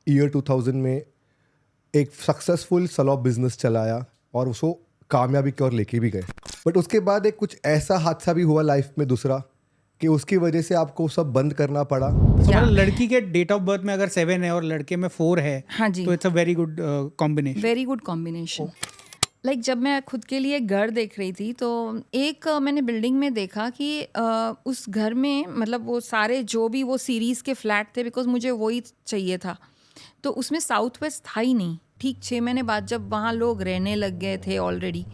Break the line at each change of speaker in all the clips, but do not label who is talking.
Year 2000 में एक successful सलॉ business चलाया और उसको कामयाबी की ओर लेके भी गए। बट उसके बाद एक कुछ ऐसा हादसा भी हुआ लाइफ में दूसरा कि उसकी वजह से आपको सब बंद करना पड़ा।
तो
Yeah.
मतलब लड़की के डेट ऑफ बर्थ में अगर 7 है और लड़के में 4 है,
हाँ जी,
तो it's a very good combination.
Very good combination. Like जब मैं खुद के लिए घर देख रही थी तो एक मैंने बिल्डिंग में देखा कि उस घर में मतलब वो सारे जो भी वो सीरीज़ के फ्लैट थे, बिकॉज मुझे वही चाहिए था, तो उसमें साउथ वेस्ट था ही नहीं। ठीक 6 महीने बाद जब वहाँ लोग रहने लग गए थे ऑलरेडी,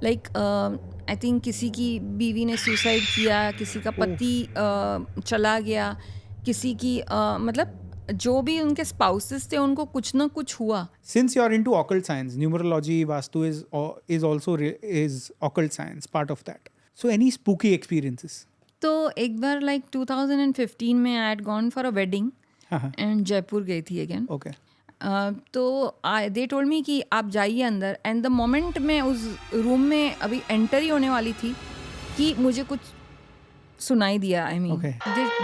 लाइक आई थिंक किसी की बीवी ने सुसाइड किया, किसी का पति चला गया, किसी की मतलब जो भी उनके स्पाउसेस थे उनको कुछ ना कुछ हुआ।
Since you're into occult science, numerology, Vastu is also is occult science, part of that. So any spooky experiences?
तो एक बार लाइक 2015 में I had gone for a wedding
हाँ,
एंड जयपुर गई थी अगेन।
okay.
तो दे टोल्ड मी कि आप जाइए अंदर, एंड द मोमेंट मैं उस रूम में अभी एंटर ही होने वाली थी कि मुझे कुछ सुनाई दिया। I mean
Okay.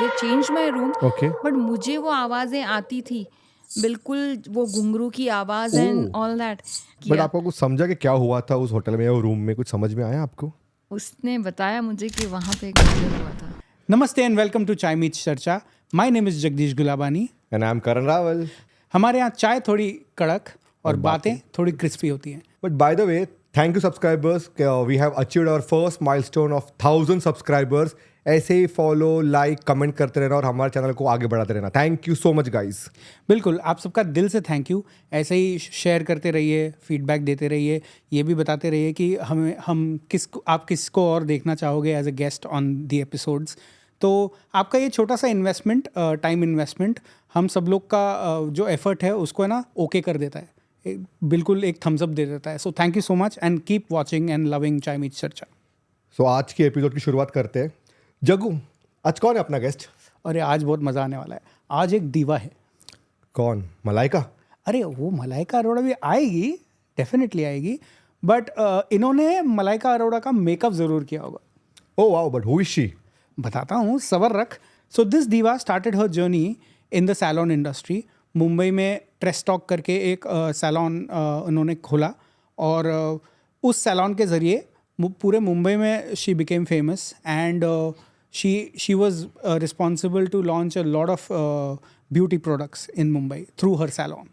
They change my room,
okay.
But मुझे वो आवाज़ें आती थी, बिल्कुल वो घुंघरू की आवाज़ एंड ऑल दैट।
बट आपको कुछ समझा कि क्या हुआ था उस होटल में या रूम में? कुछ समझ में आया आपको?
उसने बताया मुझे कि वहाँ पे एक मर्डर हुआ था।
Namaste and welcome to Chai Meets चर्चा. My name is Jagdish Gulabani.
And I am Karan Rawal.
हमारे यहाँ चाय थोड़ी कड़क और बातें थोड़ी क्रिस्पी होती हैं.
But by the way, thank you subscribers, we have achieved our first milestone of 1000 subscribers. ऐसे ही फॉलो, लाइक, कमेंट करते रहना और हमारे चैनल को आगे बढ़ाते रहना। Thank you so much guys.
बिल्कुल, आप सबका दिल से थैंक यू. ऐसे ही शेयर करते रहिए, फीडबैक देते रहिए, ये भी बताते रहिए कि आप किसको और देखना चाहोगे as a guest on the episodes. तो आपका ये छोटा सा इन्वेस्टमेंट, टाइम इन्वेस्टमेंट, हम सब लोग का जो एफर्ट है उसको है ना ओके कर देता है, बिल्कुल एक थम्स अप दे देता है. So thank you so much and keep watching and loving चाय मीट्स चर्चा.
सो आज की एपिसोड की शुरुआत करते हैं। जगू, आज कौन है अपना गेस्ट?
अरे आज बहुत मज़ा आने वाला है. आज एक दीवा है.
कौन? मलाइका?
अरे वो मलाइका अरोड़ा भी आएगी, डेफिनेटली आएगी, बट इन्होंने मलाइका अरोड़ा का मेकअप ज़रूर किया होगा.
Oh wow, but who is she?
बताता हूँ, सबर रख. सो दिस दीवा started her journey in the salon industry. Mumbai में ट्रेस्टॉक करके एक सैलॉन उन्होंने खोला और उस सैलॉन के ज़रिए पूरे मुंबई में she became famous and she was responsible to launch a lot of beauty products in Mumbai through her salon.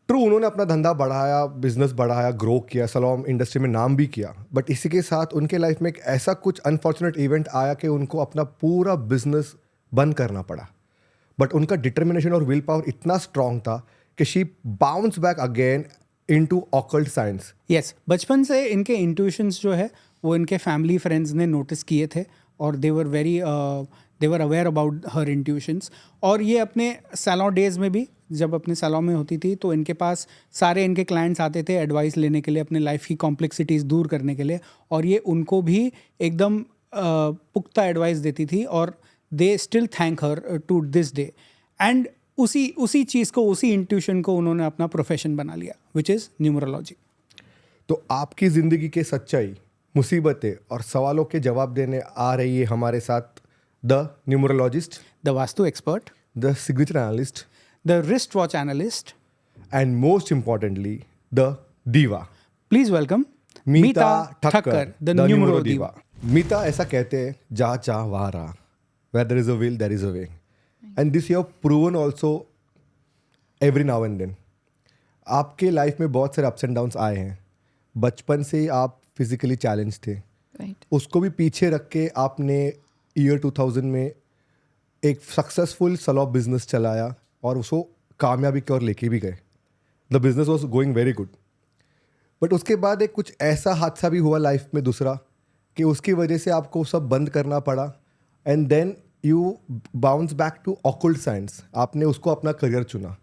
True, उन्होंने अपना धंधा बढ़ाया, बिजनेस बढ़ाया, ग्रो किया, सलॉन इंडस्ट्री में नाम भी किया। बट इसी के साथ उनके लाइफ में एक ऐसा कुछ अनफॉर्चुनेट इवेंट आया कि उनको अपना पूरा बिजनेस बंद करना पड़ा। बट उनका डिटर्मिनेशन और विल पावर इतना स्ट्रांग था कि she bounce back again into occult science.
Yes, बचपन से इनके इंट्यूशंस जो है वो इनके फैमिली फ्रेंड्स ने नोटिस किए थे और they were aware about her intuitions. और ये अपने सैलॉन डेज में भी, जब अपने सैलॉन में होती थी तो इनके पास सारे इनके क्लाइंट्स आते थे एडवाइस लेने के लिए, अपने लाइफ की कॉम्प्लेक्सिटीज़ दूर करने के लिए, और ये उनको भी एकदम पुख्ता एडवाइस देती थी और they still thank her to this day. And उसी चीज़ को, उसी इंट्यूशन को उन्होंने अपना प्रोफेशन बना लिया, विच इज़ न्यूमरोलॉजी.
तो आपकी ज़िंदगी के सच्चाई, मुसीबतें और सवालों के जवाब देने आ रही है हमारे साथ the numerologist,
the vastu expert,
the signature analyst,
the wrist watch analyst,
and most importantly the diva.
Please welcome Meeta Thakkar, the numero diva.
Meeta ऐसा कहते हैं, जा चाह वहाँ रहा, where there is a will there is a way, and this you have proven also every now and then. आपके life में बहुत सारे अप्स एंड डाउन्स आए हैं. बचपन से ही आप फिजिकली चैलेंज थे,
राइट।
उसको भी पीछे रख के आपने ईयर 2000 में एक सक्सेसफुल सलॉ बिजनेस चलाया और उसको कामयाबी की ओर लेके भी गए. The business was going very good. But उसके बाद एक कुछ ऐसा हादसा भी हुआ लाइफ में दूसरा कि उसकी वजह से आपको सब बंद करना पड़ा, and then you bounce back to occult science. आपने उसको अपना करियर चुना.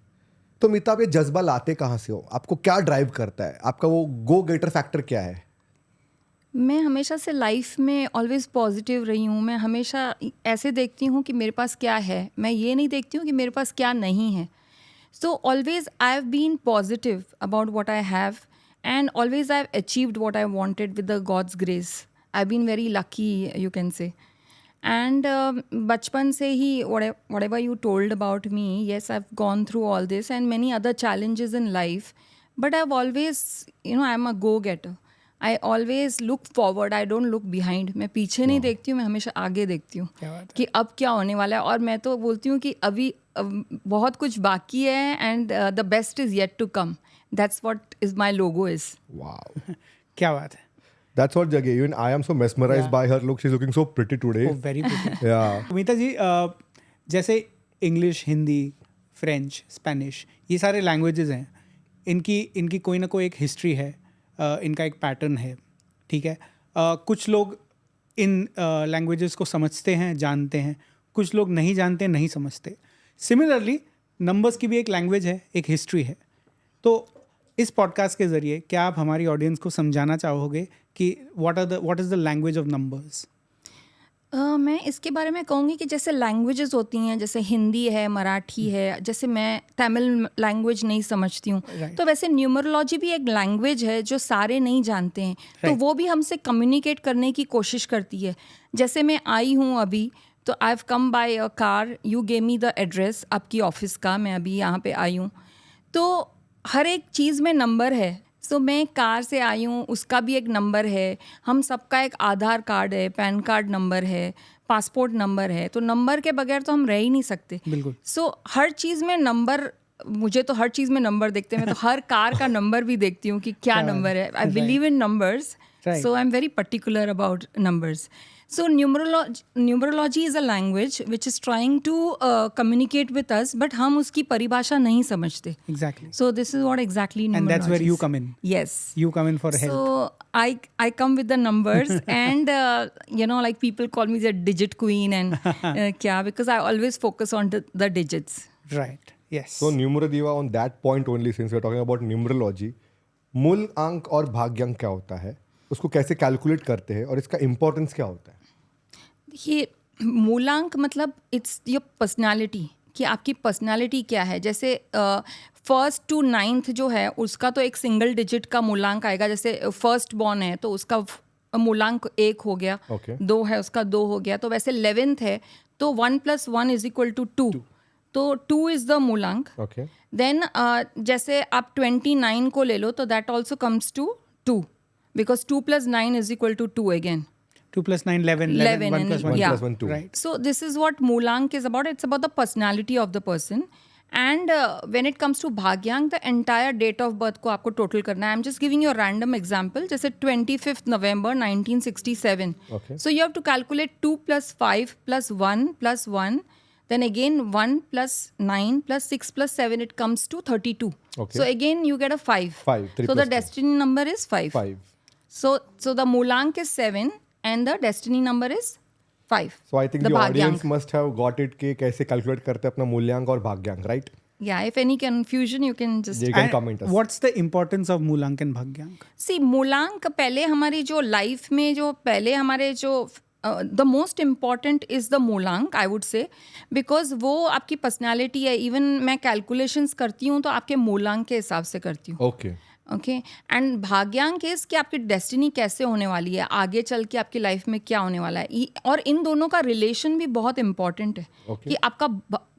तो मीता, आप ये जज्बा लाते कहाँ से हो? आपको क्या ड्राइव करता है? आपका वो गो गेटर फैक्टर क्या है?
मैं हमेशा से लाइफ में ऑलवेज पॉजिटिव रही हूँ. मैं हमेशा ऐसे देखती हूँ कि मेरे पास क्या है, मैं ये नहीं देखती हूँ कि मेरे पास क्या नहीं है. So always I have been positive about what I have, and always I have achieved what I wanted with the god's grace. I have been very lucky, you can say. And बचपन से ही whatever you told about me, yes, I've gone through all this and many other challenges in life, but I've always, I'm a go-getter. I always look forward, I don't look behind. मैं पीछे नहीं देखती हूँ, मैं हमेशा आगे देखती हूँ कि अब क्या होने वाला है. और मैं तो बोलती हूँ कि अभी बहुत कुछ बाकी है and the best is yet to come. That's what is my logo is.
Wow.
क्या बात है.
That's what Jaggi, even I am so mesmerized by her look. She's looking so pretty today.
Oh, very pretty.
Yeah.
Amita जी, जैसे English, Hindi, French, Spanish, ये सारे languages हैं. इनकी कोई ना कोई एक हिस्ट्री है, इनका एक पैटर्न है. ठीक है. कुछ लोग इन लैंग्वेजेस को समझते हैं, जानते हैं. कुछ लोग नहीं जानते, नहीं समझते. सिमिलरली नंबर्स की भी एक लैंग्वेज है, एक हिस्ट्री है. तो इस पॉडकास्ट के ज़रिए क्या आप हमारी ऑडियंस को समझाना चाहोगे कि what is the language of numbers?
मैं इसके बारे में कहूँगी कि जैसे लैंग्वेजेस होती हैं, जैसे हिंदी है, मराठी है, जैसे मैं तमिल लैंग्वेज नहीं समझती हूँ, तो वैसे न्यूमरोलॉजी भी एक लैंग्वेज है जो सारे नहीं जानते हैं, तो वो भी हमसे कम्युनिकेट करने की कोशिश करती है. जैसे मैं आई हूँ अभी, तो I have come by a car, you gave me the address आपकी ऑफिस का, मैं अभी यहाँ पे आई हूँ. तो हर एक चीज़ में नंबर है. सो मैं कार से आई हूँ, उसका भी एक नंबर है. हम सबका एक आधार कार्ड है, पैन कार्ड नंबर है, पासपोर्ट नंबर है. तो नंबर के बगैर तो हम रह ही नहीं सकते.
बिल्कुल.
सो हर चीज़ में नंबर, मुझे तो हर चीज़ में नंबर देखते हैं. मैं तो हर कार का नंबर भी देखती हूँ कि क्या नंबर है. I believe in numbers, so I am very particular about numbers. So numerology is a language which is trying to communicate with us, but हम उसकी परिभाषा नहीं समझते.
Exactly.
So this is what exactly numerology
And that's where you
is.
come in.
Yes.
You come in for help.
So I come with the numbers and like people call me the digit queen and kya, because I always focus on the digits.
Right. Yes.
So Numerodiva, on that point only, since we're talking about numerology, मूल अंक और भाग्यांक क्या होता है, उसको कैसे calculate करते हैं और इसका इम्पोर्टेंस क्या होता है?
ये मूलांक मतलब इट्स योर पर्सनालिटी, कि आपकी पर्सनालिटी क्या है. जैसे 1st to 9th जो है उसका तो एक सिंगल डिजिट का मूलांक आएगा. जैसे फर्स्ट बॉर्न है तो उसका मूलांक 1 हो गया, 2 है उसका 2 हो गया. तो वैसे 11th है तो 1 + 1 = 2. तो 2 इज़ द मूलांक. देन जैसे आप 29 को ले लो तो that also comes to 2, because 2 + 9 = 2 again.
2 + 9 11 1 + 1
yeah.
2.
Right.
So this is what Moolank is about. It's about the personality of the person. And when it comes to Bhagyank, the entire date of birth को आपको total करना है. I'm just giving you a random example. जैसे 25th November 1967. So you have to calculate 2 + 5 + 1 + 1. Then again 1 + 9 + 6 + 7, it comes to 32. So again you get a 5.
3
So the destiny number is 5. So the Moolank is 7 and the destiny number is 5.
So I think the audience must have got it कि कैसे calculate करते हैं अपना मूल्यांक और भाग्यांक, right?
Yeah, if any confusion you can just
comment us.
What's the importance of Moolank and Bhagyank?
See, Moolank पहले हमारी जो life में जो पहले हमारे जो the most important is the Moolank, I would say, because वो आपकी पर्सनालिटी है. इवन मैं कैलकुलेशंस करती हूँ तो आपके मूलांक के हिसाब से करती हूँ. ओके. एंड भाग्यांक इज कि आपकी डेस्टिनी कैसे होने वाली है, आगे चल के आपकी लाइफ में क्या होने वाला है. और इन दोनों का रिलेशन भी बहुत इंपॉर्टेंट है कि आपका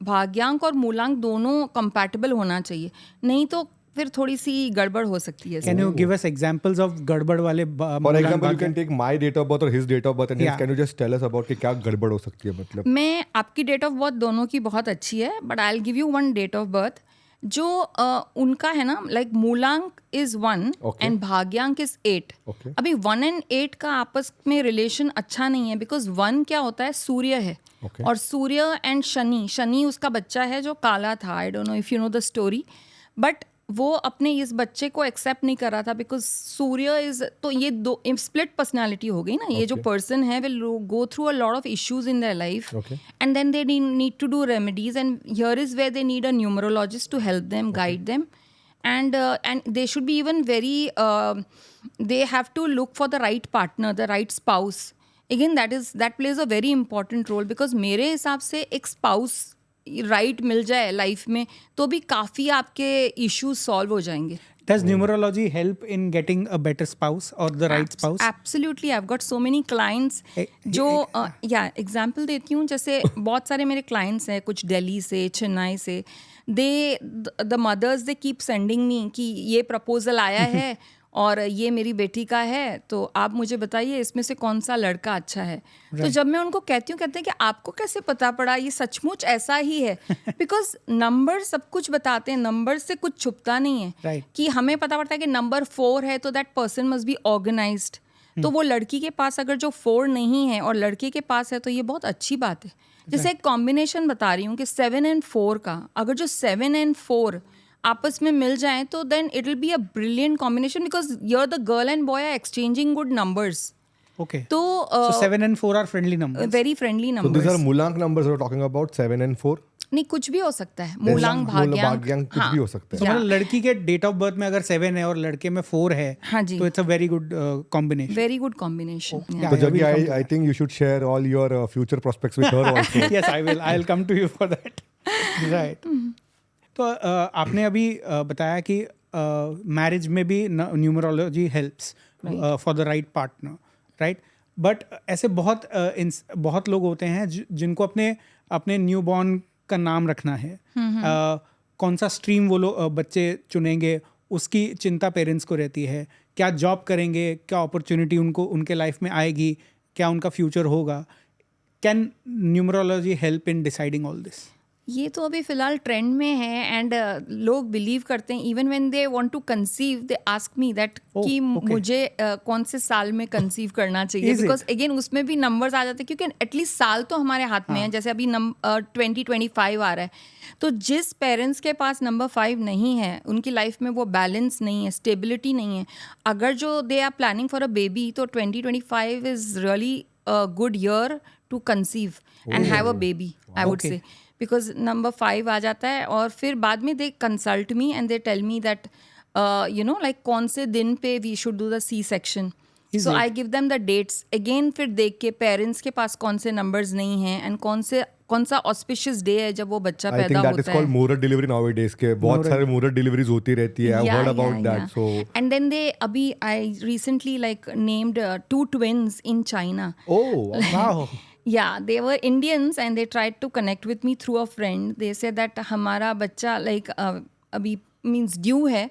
भाग्यांक और मूलांक दोनों कंपैटिबल होना चाहिए, नहीं तो फिर थोड़ी सी गड़बड़ हो सकती है.
Can you give us examples of गड़बड़ वाले?
For example, you can take my date of birth or his date of birth and can you just tell us about कि क्या गड़बड़ हो सकती है. मतलब
मैं आपकी डेट ऑफ बर्थ दोनों की बहुत अच्छी है, but I will give you one date of birth जो उनका है ना, लाइक मूलांक इज 1 एंड भाग्यांक इज 8. अभी 1 and 8 का आपस में रिलेशन अच्छा नहीं है, बिकॉज 1 क्या होता है, सूर्य है, और सूर्य एंड शनि उसका बच्चा है जो काला था. I don't know if you know the story, but वो अपने इस बच्चे को एक्सेप्ट नहीं कर रहा था बिकॉज सूर्य इज, तो ये दो स्प्लिट पर्सनालिटी हो गई ना. ये जो पर्सन है will go through a lot of issues in their life and then they need to do remedies and here is where they need a numerologist to help them, guide them, and they should be even very they have to look for the right partner, the right spouse. Again, that plays a very important role, because मेरे हिसाब से एक spouse right मिल जाए life में तो भी काफ़ी आपके इश्यूज सॉल्व हो जाएंगे.
Does numerology help in getting a better spouse or the right spouse?
Absolutely, I've got so many clients जो एग्जाम्पल देती हूँ. जैसे बहुत सारे मेरे clients हैं, कुछ दिल्ली से, चेन्नई से. The mothers they keep sending me कि ये proposal आया है और ये मेरी बेटी का है, तो आप मुझे बताइए इसमें से कौन सा लड़का अच्छा है. तो जब मैं उनको कहती हूँ, कहते हैं कि आपको कैसे पता पड़ा, ये सचमुच ऐसा ही है. बिकॉज नंबर सब कुछ बताते हैं, नंबर से कुछ छुपता नहीं है.
Right.
कि हमें पता पड़ता है कि नंबर 4 है तो that person must be organised. तो वो लड़की के पास अगर जो 4 नहीं है और लड़के के पास है तो ये बहुत अच्छी बात है. जैसे एक कॉम्बिनेशन बता रही हूँ कि 7 and 4 का, अगर जो 7 and 4 आपस में मिल जाएं तो then it will be a brilliant combination because your the girl and boy are exchanging good numbers.
Okay.
तो
So 7 and 4 are friendly numbers.
Very friendly
So these
numbers.
are Mulank numbers we're talking about, 7 and 4.
नहीं, कुछ भी हो सकता है. मूलांक, भाग्यांक,
कुछ भी हो सकता है.
तो मतलब लड़की के डेट ऑफ बर्थ में अगर 7 है और लड़के में 4 है,
हाँ जी.
तो it's a very good combination.
Very good combination.
Yeah,
So
I
Jaggi,
will come to
I think you should share all your future prospects with her also.
Yes, I will. I'll come to you for that. Right. तो आपने अभी बताया कि marriage में भी numerology helps for the right partner, right. But ऐसे बहुत लोग होते हैं जिनको अपने न्यू बॉर्न का नाम रखना है. कौन सा स्ट्रीम वो लोग बच्चे चुनेंगे, उसकी चिंता पेरेंट्स को रहती है. क्या जॉब करेंगे, क्या अपॉर्चुनिटी उनके लाइफ में आएगी, क्या उनका फ्यूचर होगा. Can numerology help in deciding all this?
ये तो अभी फिलहाल ट्रेंड में है एंड लोग बिलीव करते हैं. Even when they want to conceive they ask me that कि मुझे कौन से साल में कंसीव करना चाहिए. बिकॉज अगेन उसमें भी नंबर्स आ जाते हैं, क्योंकि एटलीस्ट साल तो हमारे हाथ में है. जैसे अभी 2025 आ रहा है, तो जिस पेरेंट्स के पास नंबर 5 नहीं है, उनकी लाइफ में वो बैलेंस नहीं है, स्टेबिलिटी नहीं है. अगर जो they are planning for a baby, तो 2025 is really a good year to conceive and have a baby, I would say. Because number 5 आ जाता है और फिर बाद में they consult me and they tell me that you know like कौन से दिन पे we should do the C section. So I give them the dates. Again फिर देख के पेरेंट्स के पास कौन से नंबर्स नहीं हैं एंड कौन सा ऑस्पिशियस डे है जब वो बच्चा पैदा होता है.
I think that is called मुहूर्त डिलीवरी nowadays के बहुत सारे मुहूर्त डिलीवरीज होती रहती है. I've heard about that. So
and then they अभी I recently like named 2 twins in China.
oh wow.
Yeah, they were Indians and they tried to connect with me through a friend. They said that हमारा बच्चा like अभी means due है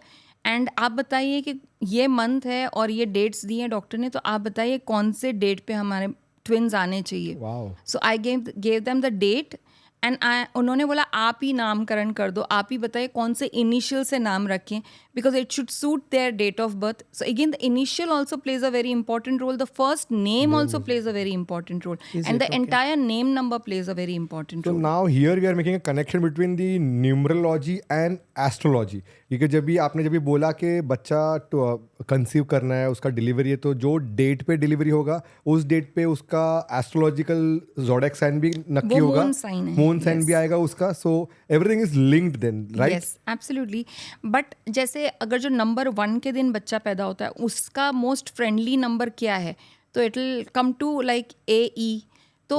and आप बताइए कि ये month है और ये डेट्स दिए हैं डॉक्टर ने, तो आप बताइए कौन से डेट पे हमारे ट्विन्स आने चाहिए.
Wow.
So I gave them the date and उन्होंने बोला आप ही नामकरण कर दो, आप ही बताइए कौन से इनिशियल से नाम रखें, because it should suit their date of birth. So again the initial also plays a very important role, the first name also plays a very important role, and the entire name number plays a very important
So
role.
now here we are making a connection between the numerology and astrology. क्योंकि जब भी बोला कि बच्चा conceive करना है, उसका delivery है, तो जो डेट पे डिलीवरी होगा उस डेट पे उसका एस्ट्रोलॉजिकल ज़ोडिएक साइन भी नक्की होगा, मून साइन भी आएगा उसका. So everything is linked then, right?
Yes, absolutely. But जैसे अगर जो नंबर 1 के दिन बच्चा पैदा होता है, उसका मोस्ट फ्रेंडली नंबर क्या है, तो it will come to like AE. तो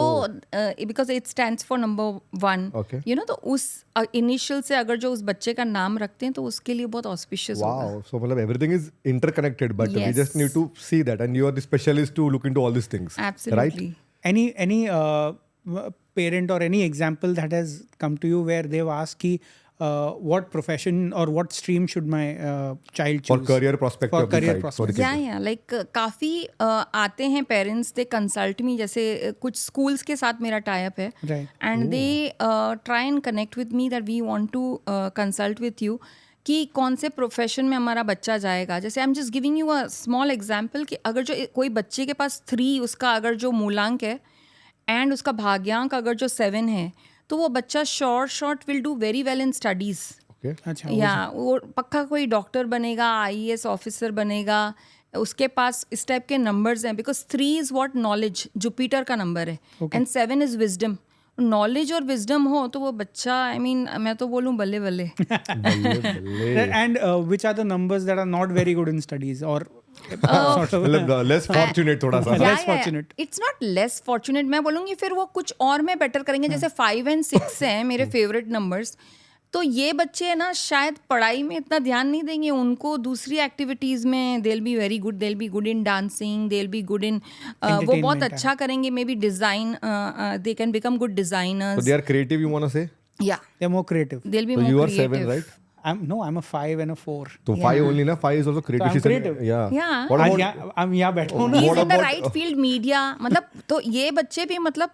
because it stands for number 1, you know, तो उस इनिशियल से अगर जो उस बच्चे का नाम रखते हैं तो उसके लिए बहुत ऑस्पिशियस होगा.
Wow, so मतलब everything is interconnected, but we just need to see that, and you are the specialist to look into all these things.
Absolutely.
Right?
Any parent or any example that has come to you where they've asked ki what profession or what stream should my child choose
For career prospect
for
of the
career
child,
prospect?
for the kid.
या like काफ़ी आते हैं parents, दे consult मी. जैसे कुछ schools के साथ मेरा type है,
Right.
And they try and connect with me that we want to consult with you कि कौन से प्रोफेशन में हमारा बच्चा जाएगा. जैसे I am just giving you a small example कि अगर जो कोई बच्चे के पास 3 उसका अगर जो मूलांक है एंड उसका भाग्यांक अगर जो 7 है, तो वो बच्चा short will do very well in studies.
Okay.
अच्छा,
या वो पक्का कोई डॉक्टर बनेगा, IAS ऑफिसर बनेगा, उसके पास इस टाइप के नंबर्स हैं. Because 3 is what knowledge, Jupiter का नंबर है, एंड 7 इज़ विजडम. नॉलेज और विजडम हो तो वो बच्चा, आई मीन मैं तो बोलूँ बल्ले बल्ले.
And which are the numbers that are not very good in studies or sort of
मतलब less fortunate थोड़ा सा.
Less fortunate.
It's not less fortunate, मैं बोलूँगी फिर वो कुछ और में बेटर करेंगे. जैसे 5 and 6 हैं मेरे फेवरेट नंबर्स. तो ये बच्चे ना शायद पढ़ाई में इतना ध्यान नहीं देंगे, उनको दूसरी एक्टिविटीज़ में they will be very good, they will be good in dancing, they will be good in वो बहुत
Entertainment,
अच्छा करेंगे, may be design, they can become good
So
designers,
they are creative, you want to say?
या
They're more creative.
They will be
So
more
you are 7,
creative.
right?
I'm a 5 and a 4.
So 5 only, na? 5 is also creative.
I'm
She said-
creative.
Yeah.
Yeah.
What
आज
about?
यहाँ I'm यहाँ बैठा हूँ ना.
He's
What
in the
about-
right field, media, मतलब तो ये बच्चे भी मतलब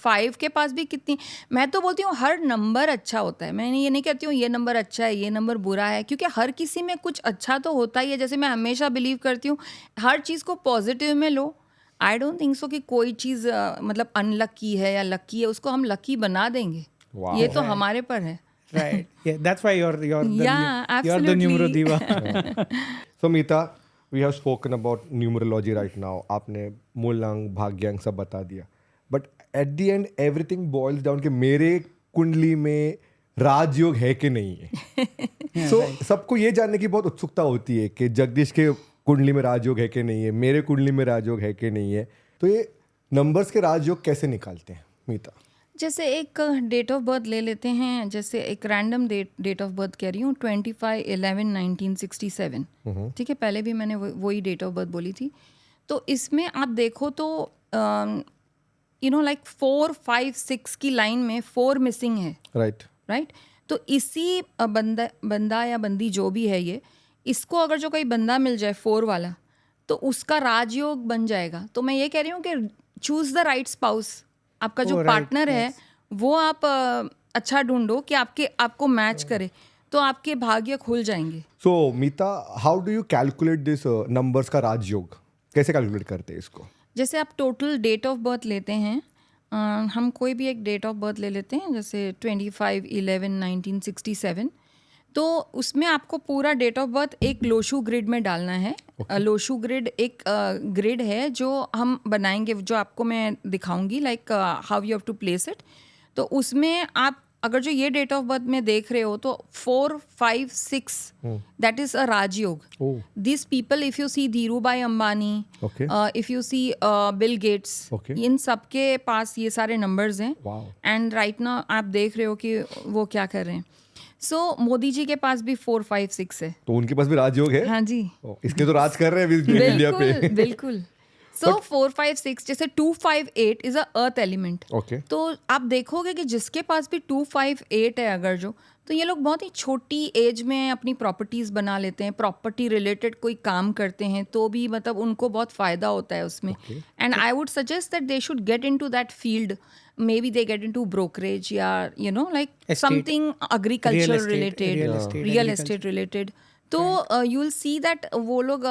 5 के पास भी कितनी, मैं तो बोलती हूँ हर नंबर अच्छा होता है, मैं ये नहीं कहती हूँ ये नंबर अच्छा है ये नंबर बुरा है, क्योंकि हर किसी में कुछ अच्छा तो होता ही है. जैसे मैं हमेशा बिलीव करती हूँ हर चीज़ को पॉजिटिव में लो. आई डोंट थिंक सो कि कोई चीज़ मतलब अनलकी है या लकी है, उसको हम लकी बना देंगे.
Wow.
ये तो हमारे पर है.
Right. Yeah, that's why you're the
Yeah,
you're the numero
absolutely.
diva.
So Meeta, we have spoken about numerology right now. आपने मूलांक भाग्यांक सब बता दिया. But at the end everything boils down कि मेरे कुंडली में राजयोग है कि नहीं है. So सबको ये जानने की बहुत उत्सुकता होती है कि जगदीश के कुंडली में राजयोग है कि नहीं है, मेरे कुंडली में राजयोग है कि नहीं है. तो ये नंबर्स के राजयोग कैसे निकालते हैं मीता?
जैसे एक डेट ऑफ बर्थ ले लेते हैं, जैसे एक रैंडम डेट ऑफ बर्थ कह रही हूँ 25/11/1967. ठीक है, पहले भी मैंने वही डेट ऑफ बर्थ बोली थी. तो इसमें आप देखो तो लाइक 4, 5, 6 की लाइन में 4 मिसिंग है. राइट. तो इसी बंदा या बंदी जो भी है ये, इसको अगर जो कोई बंदा मिल जाए 4 वाला, तो उसका राजयोग बन जाएगा. तो मैं ये कह रही हूँ कि चूज द राइट स्पाउस. आपका जो पार्टनर है वो आप अच्छा ढूंढो कि आपको मैच करे, तो आपके भाग्य खुल जाएंगे.
So Meeta, how do you calculate this numbers का राजयोग? कैसे कैलकुलेट करते हैं इसको?
जैसे आप टोटल डेट ऑफ बर्थ लेते हैं, हम कोई भी एक डेट ऑफ बर्थ ले लेते हैं, जैसे 25/11/1967. तो उसमें आपको पूरा डेट ऑफ बर्थ एक लोशू ग्रिड में डालना है. लोशू ग्रिड एक ग्रिड है जो हम बनाएंगे, जो आपको मैं दिखाऊंगी, like how you have to place it. तो उसमें आप अगर जो ये डेट ऑफ बर्थ में देख रहे हो तो 4, 5, 6 that is a rajyog. This people, if you see Dhirubhai Ambani, if you see Bill Gates, इन सबके पास ये सारे नंबर्स हैं. एंड राइट नाउ आप देख रहे हो कि वो क्या कर रहे हैं. सो मोदी जी के पास भी 4, 5, 6 है.
तो उनके पास भी राजयोग है?
हाँ जी,
इसके तो राज कर रहे हैं इंडिया पे.
बिल्कुल. सो 4, 5, 6, जैसे 2, 5, 8 इज अ अर्थ एलिमेंट. तो आप देखोगे कि जिसके पास भी 2, 5, 8 है अगर जो, तो ये लोग बहुत ही छोटी एज में अपनी प्रॉपर्टीज बना लेते हैं. प्रॉपर्टी रिलेटेड कोई काम करते हैं तो भी मतलब उनको बहुत फायदा होता है उसमें. And I would suggest that they should get into that field. Maybe they get into brokerage, या like
estate,
something agriculture related, real
estate
estate related. तो you will see that वो लोग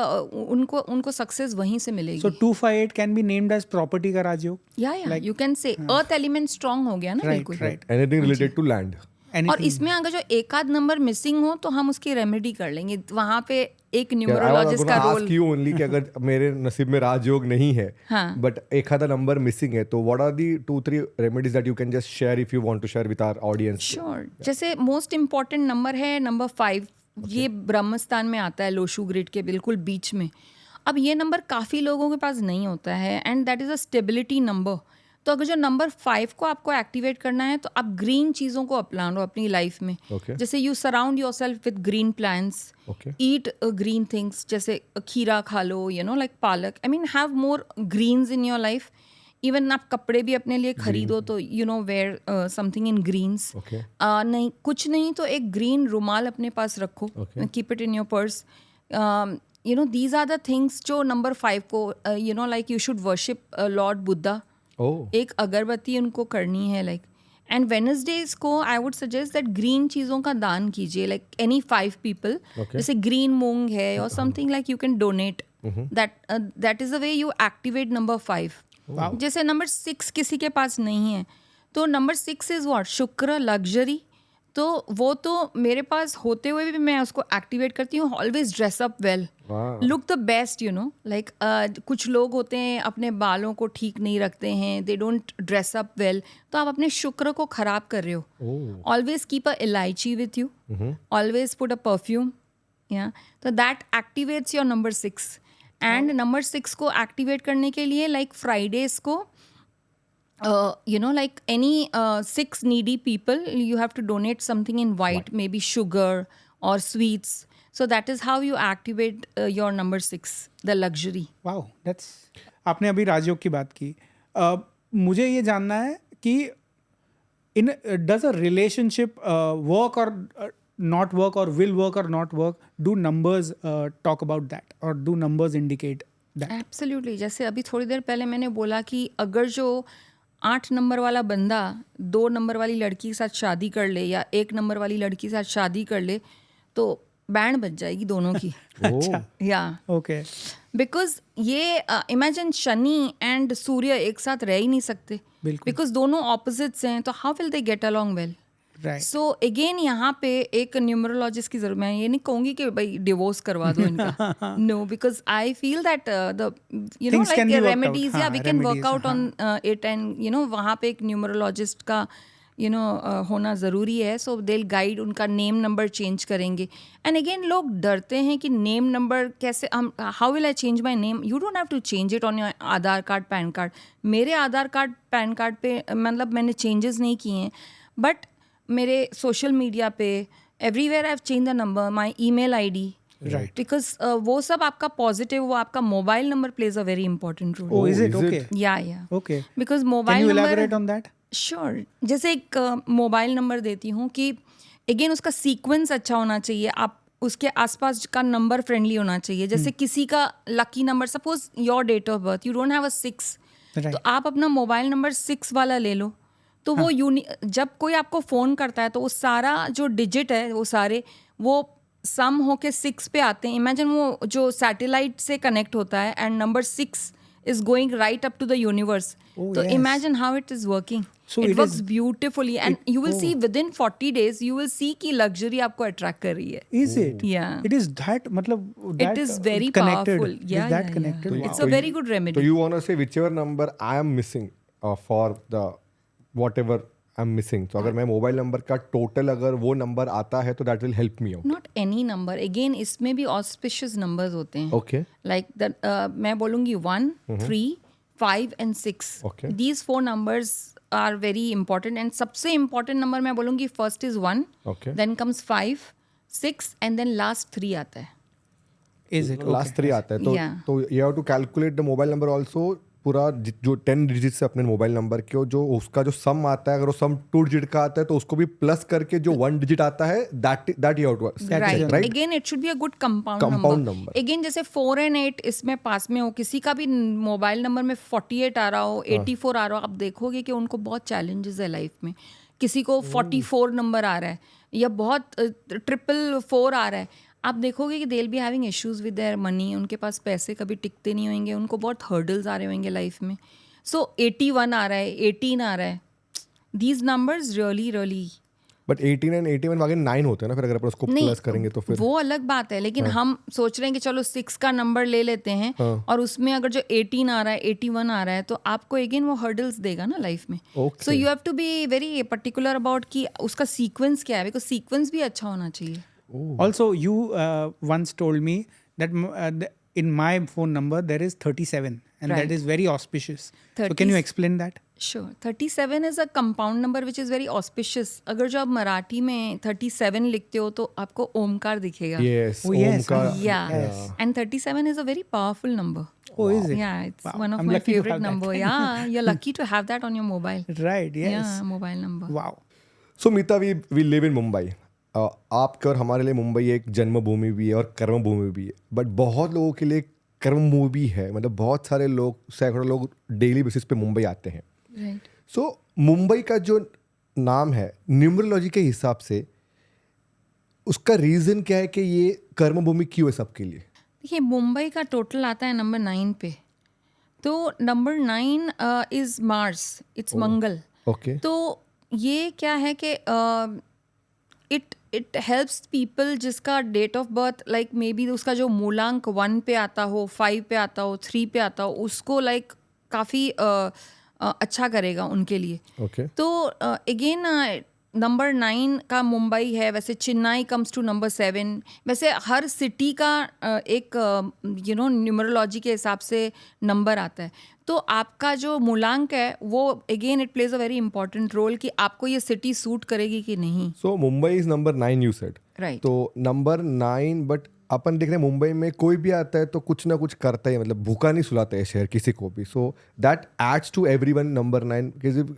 उनको सक्सेस वहीं से मिलेगी.
So 258 can be named as property का राजयोग.
Yeah, you can say earth element strong हो गया ना. बिल्कुल.
Right.
Anything related to land.
और इसमें अगर जो एक आध नंबर मिसिंग हो तो हम उसकी रेमेडी कर लेंगे. वहाँ पे एक
I
न्यूमरोलॉजिस्ट
was
का
gonna
role.
ask you only कि अगर मेरे नसीब में राजयोग नहीं है, but एक आधा नंबर मिसिंग है, तो what are the 2-3 remedies that you can just share if you want to share with our audience?
Sure. जैसे मोस्ट इम्पॉर्टेंट नंबर है नंबर 5. ये ब्रह्मस्थान में आता है, लोशू ग्रिड के बिल्कुल बीच में. अब ये नंबर काफ़ी लोगों के पास नहीं होता है, and that is a stability number. तो अगर जो नंबर 5 को आपको एक्टिवेट करना है तो आप ग्रीन चीज़ों को अपना लो अपनी लाइफ में. जैसे you surround yourself with green plants, eat green things, जैसे खीरा खा लो, लाइक पालक. I mean have more greens in your life. Even आप कपड़े भी अपने लिए खरीदो तो वेयर समथिंग इन ग्रीन्स. नहीं, कुछ नहीं तो एक ग्रीन रुमाल अपने पास रखो, keep it in your purse. These are the things जो नंबर 5 को like you should worship lord Buddha. एक अगरबत्ती उनको करनी है, लाइक. एंड वेडनेसडेज को I would suggest that green चीज़ों का दान कीजिए, लाइक एनी 5 पीपल. जैसे ग्रीन मूंग है और something like you can donate. That is the way you activate number 5. जैसे नंबर 6 किसी के पास नहीं है तो नंबर 6 इज व्हाट, शुक्र, लग्जरी. तो वो तो मेरे पास होते हुए भी मैं उसको एक्टिवेट करती हूँ. Always dress up well, look the best, like कुछ लोग होते हैं अपने बालों को ठीक नहीं रखते हैं, they don't dress up well, तो आप अपने शुक्र को खराब कर रहे हो. Always keep a elaichi with you, always put a perfume. तो that activates your number 6. And number 6 को एक्टिवेट करने के लिए लाइक फ्राइडेज को you know, like any 6 needy people, you have to donate something in white, maybe sugar or sweets. So that is how you activate your number 6, the luxury.
Wow that's आपने अभी राजयोग की बात की. मुझे ये जानना है कि इन डज अ रिलेशनशिप वर्क और not work or will work or not work? Do numbers talk about that or do numbers indicate that?
Absolutely. जैसे अभी थोड़ी देर पहले मैंने बोला कि अगर जो 8 नंबर वाला बंदा 2 नंबर वाली लड़की के साथ शादी कर ले या 1 नंबर वाली लड़की के साथ शादी कर ले तो बैंड बज जाएगी दोनों की.
अच्छा
या
ओके
बिकॉज ये इमेजिन शनि एंड सूर्य एक साथ रह ही नहीं सकते
बिल्कुल
बिकॉज दोनों ऑपोजिट्स हैं, तो how will they get along well.
Right
so again यहाँ पे एक न्यूमरोलॉजिस्ट की जरूरत. मैं ये नहीं कहूंगी कि भाई डिवोर्स करवा दो इनका. No, because I feel that the you know
Things can be
like
worked out.
Remedies, या
हाँ,
we can work
remedies,
out on it. And you know वहाँ पे एक न्यूमरोलॉजिस्ट का यू नो होना ज़रूरी है. सो दे गाइड, उनका नेम नंबर चेंज करेंगे. एंड अगेन लोग डरते हैं कि नेम नंबर कैसे, हम how will I change my name. You don't have to change it on your Aadhaar card, PAN card. मेरे आधार कार्ड, पैन कार्ड पे मतलब मैंने चेंजेस नहीं किए हैं, बट मेरे सोशल मीडिया पे everywhere I have change the number, my email ID.
Right
because वो सब आपका पॉजिटिव, वो आपका mobile number plays a very important role.
Oh is it
is it?
Okay
yeah
okay
because
can
mobile
you
number.
Elaborate on that?
Sure. जैसे एक mobile number देती हूँ कि अगेन उसका सीक्वेंस अच्छा होना चाहिए. आप उसके आसपास का नंबर फ्रेंडली होना चाहिए. जैसे किसी का lucky number, suppose your date of birth, you don't have a 6,
right
तो आप अपना मोबाइल नंबर 6 वाला ले लो. तो वो जब कोई आपको फ़ोन करता है तो वो सारा जो डिजिट है वो सारे वो सम होके 6 पे आते हैं. इमेजिन वो जो सैटेलाइट से कनेक्ट होता है and number 6 is going right up to the universe.
Oh,
So
yes.
imagine how it is working.
So
it
it
works
is-
beautifully, and you will see within 40 days you will see कि luxury आपको attract कर रही है.
Is it?
Yeah.
It is that मतलब that
It is very
connected.
powerful. Yeah,
Is that
yeah,
connected?
yeah. It's
So
a very good remedy.
So you want to say whichever number I am missing for the whatever I'm missing. So अगर मैं mobile number का total अगर वो number आता है तो that will help me out.
Not any number. Again, इसमें भी auspicious numbers होते हैं.
Okay.
Like मैं बोलूँगी 1, 3, 5 and 6.
Okay.
These 4 numbers are very important. And सबसे important number मैं बोलूँगी first is 1.
Okay.
Then comes 5, 6 and then last 3 आता है.
Is it? Okay.
Last 3 आता है तो you have to calculate the mobile number also. पूरा जो 10 डिजिट से अपने मोबाइल नंबर के जो उसका जो सम आता है, अगर वो सम 2 डिजिट का आता है तो उसको भी प्लस करके जो 1 डिजिट आता है that you have to check,
Right.
right?
Again, it should be a good compound
number.
Again, जैसे 4 and 8 इसमें पास में हो, किसी का भी मोबाइल नंबर में 48 आ रहा हो, 84 आ रहा हो, आप देखोगे कि उनको बहुत चैलेंजेस है लाइफ में. किसी को 44 नंबर आ रहा है या बहुत 444 आ रहा है, आप देखोगे कि they will be having issues with their money. उनके पास पैसे कभी टिकते नहीं होंगे, उनको बहुत हर्डल्स आ रहे होंगे लाइफ में. सो 81 आ रहा है, 18 आ रहा है. These numbers really
but 18 and 81 आगे 9 होते हैं ना, फिर अगर अपन उसको प्लस करेंगे तो फिर
वो अलग बात है. लेकिन हम सोच रहे हैं कि चलो 6 का नंबर ले लेते हैं और उसमें अगर जो 18 आ रहा है, 81 आ रहा है, तो आपको अगेन वो हर्डल्स देगा ना लाइफ में.
Okay.
So you have to be very particular about कि उसका सीक्वेंस क्या है, बिकॉज सीक्वेंस भी अच्छा होना चाहिए.
Also, you once told me that in my phone number there is 37, and that
Right.
is very auspicious. So, can you explain that?
Sure. 37 is a compound number which is very auspicious. अगर जो आप मराठी में 37 लिखते हो तो आपको ओमकार दिखेगा.
yes
Oh, yes.
Omkar.
Yeah. And 37 is a very powerful number.
Oh, is it?
Yeah, it's
Wow.
one of
I'm
my
lucky to
favorite
have that.
number. Yeah, you're lucky to have that on your mobile.
Right. Yes.
Yeah, mobile number.
Wow.
So Meeta we live in Mumbai. आपका और हमारे लिए मुंबई एक जन्मभूमि भी है और कर्मभूमि भी है, बट बहुत लोगों के लिए कर्मभूमि भी है. मतलब बहुत सारे लोग, सैकड़ों लोग डेली बेसिस पे मुंबई आते हैं.
Right.
सो मुंबई का जो नाम है न्यूमरोलॉजी के हिसाब से उसका रीज़न क्या है कि ये कर्मभूमि क्यों है सबके लिए?
देखिए, मुंबई का टोटल आता है नंबर 9 पे. तो number 9 is Mars, it's Mangal.
Okay.
तो ये क्या है कि इट हेल्प्स पीपल जिसका date of birth like may be उसका जो मूलांक 1 पे आता हो, 5 पे आता हो, 3 पे आता हो, उसको लाइक काफ़ी अच्छा करेगा उनके लिए.
ओके.
तो अगेन नंबर 9 का मुंबई है, वैसे चेन्नई कम्स टू नंबर 7। वैसे हर सिटी का एक न्यूमरोलॉजी के हिसाब से नंबर आता है। तो आपका जो मूलांक है वो again it plays a very important role कि आपको ये सिटी सूट करेगी कि नहीं।
So Mumbai is number 9 you said,
right.
तो नंबर 9, बट अपन देख रहे हैं मुंबई में कोई भी आता है तो कुछ ना कुछ करता ही, मतलब भूखा नहीं सुलाता है शहर किसी को भी। So that adds to everyone number 9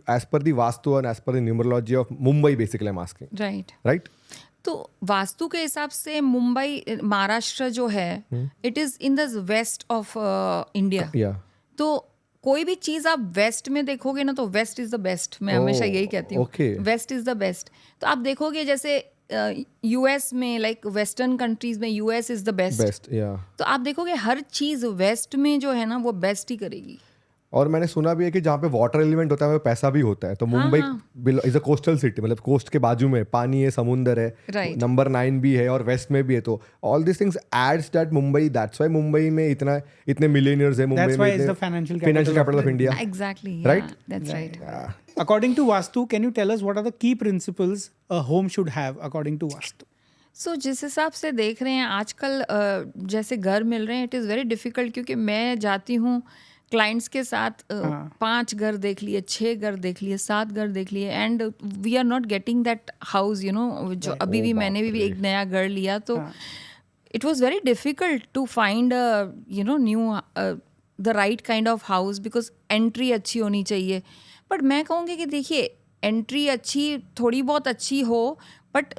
as per the Vastu and as per the numerology of Mumbai basically I am asking,
right.
Right?
तो वास्तु के हिसाब से मुंबई महाराष्ट्र जो है it is in the west of India.
या
तो कोई भी चीज आप वेस्ट में देखोगे ना तो वेस्ट इज द बेस्ट। मैं हमेशा यही कहती हूँ,
okay.
West is the best. तो आप देखोगे जैसे यूएस में, लाइक वेस्टर्न कंट्रीज में यूएस इज द बेस्ट।
या
तो आप देखोगे हर चीज वेस्ट में जो है ना वो बेस्ट ही करेगी।
और मैंने सुना भी है कि जहाँ पे वाटर एलिमेंट होता है वहाँ पे पैसा भी होता है। तो Mumbai is a coastal city, मतलब कोस्ट के बाजू में पानी है, समुंदर है,
Right.
नंबर 9 भी है और वेस्ट में भी है। तो all this things adds that Mumbai, that's why Mumbai में इतने मिलियनियर्स है, Mumbai
That's why it's the financial
capital of India.
Exactly,
Right?
That's right.
According to Vastu, can you tell us what are the key principles a home should have according to Vastu?
सो जिस हिसाब से देख रहे हैं आजकल जैसे घर मिल रहे हैं, इट इज़ वेरी डिफ़िकल्ट, क्योंकि मैं जाती हूँ क्लाइंट्स के साथ 5 घर देख लिए, 6 घर देख लिए, 7 घर देख लिए, and we are not getting that house, जो अभी भी मैंने भी एक नया घर लिया तो it was very difficult to find new the right kind of house, because entry अच्छी होनी चाहिए। बट मैं कहूँगी कि देखिए एंट्री अच्छी थोड़ी बहुत अच्छी हो, बट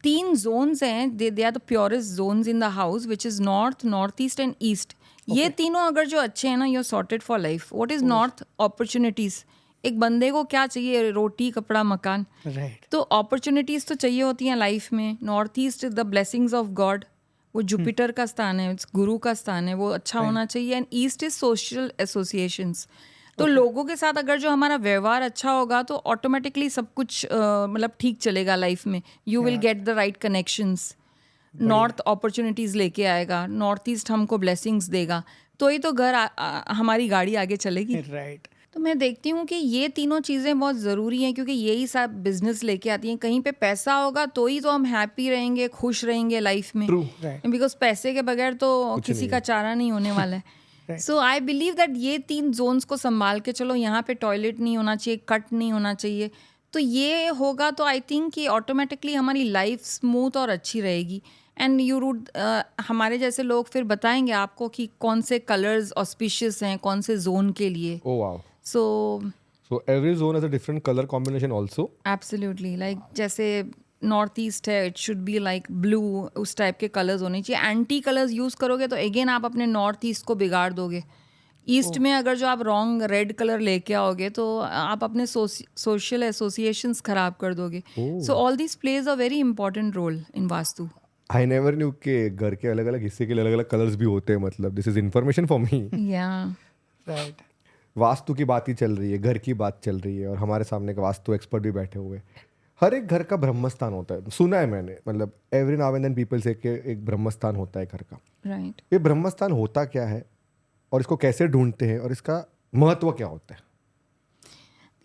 3 जोन्स हैं, they are the purest zones in the house, which is north, north east and east. ये तीनों अगर जो अच्छे हैं ना, you are sorted for life. What is north? Opportunities. एक बंदे को क्या चाहिए? रोटी, कपड़ा, मकान।
Right.
तो अपॉर्चुनिटीज तो चाहिए होती हैं लाइफ में। North east is the blessings of God, वो जुपिटर का स्थान है, गुरु का स्थान है, वो अच्छा होना चाहिए। And east is social associations. तो लोगों के साथ अगर जो हमारा व्यवहार अच्छा होगा तो ऑटोमेटिकली सब कुछ मतलब ठीक चलेगा लाइफ में। You will get the right connections. North opportunities लेके आएगा, नॉर्थ ईस्ट हमको ब्लेसिंग्स देगा, तो ही तो घर हमारी गाड़ी आगे चलेगी।
Right.
तो मैं देखती हूँ कि ये तीनों चीज़ें बहुत ज़रूरी हैं, क्योंकि यही सब बिजनेस लेके आती हैं। कहीं पे पैसा होगा तो ही तो हम हैप्पी रहेंगे, खुश रहेंगे लाइफ में।
Right.
बिकॉज पैसे के बगैर तो किसी का चारा नहीं होने वाला है। सो आई बिलीव दैट ये 3 जोन्स को संभाल के चलो, यहाँ पे टॉयलेट नहीं होना चाहिए, कट नहीं होना चाहिए, तो ये होगा तो आई थिंक कि ऑटोमेटिकली हमारी लाइफ स्मूथ और अच्छी रहेगी। एंड यू वुड हमारे जैसे लोग फिर बताएंगे आपको कि कौन से कलर्स ऑस्पिशियस हैं कौन से जोन के लिए।
Oh wow.
So
every zone has a different color combination also.
Absolutely, like जैसे नॉर्थ ईस्ट है, it should be like blue, उस टाइप के कलर्स होने चाहिए। एंटी कलर्स यूज़ करोगे तो अगेन आप अपने नॉर्थ ईस्ट को बिगाड़ दोगे। ईस्ट में अगर जो आप रॉन्ग रेड कलर लेके आओगे तो आप अपने सोशल एसोसिएशंस खराब कर दोगे। So all this plays a very important role in Vastu.
I never knew कि घर के अलग अलग हिस्से के अलग अलग कलर्स भी होते हैं, मतलब this is information for me.
या
Right.
वास्तु की बात ही चल रही है, घर की बात चल रही है, और हमारे सामने एक वास्तु एक्सपर्ट भी बैठे हुए हैं। हर एक घर का ब्रह्मस्थान होता है, सुना है मैंने, मतलब every now and then people say कि एक ब्रह्मस्थान होता है घर का।
राइट।
ये ब्रह्मस्थान होता क्या है और इसको कैसे ढूंढते हैं और इसका महत्व क्या होता है?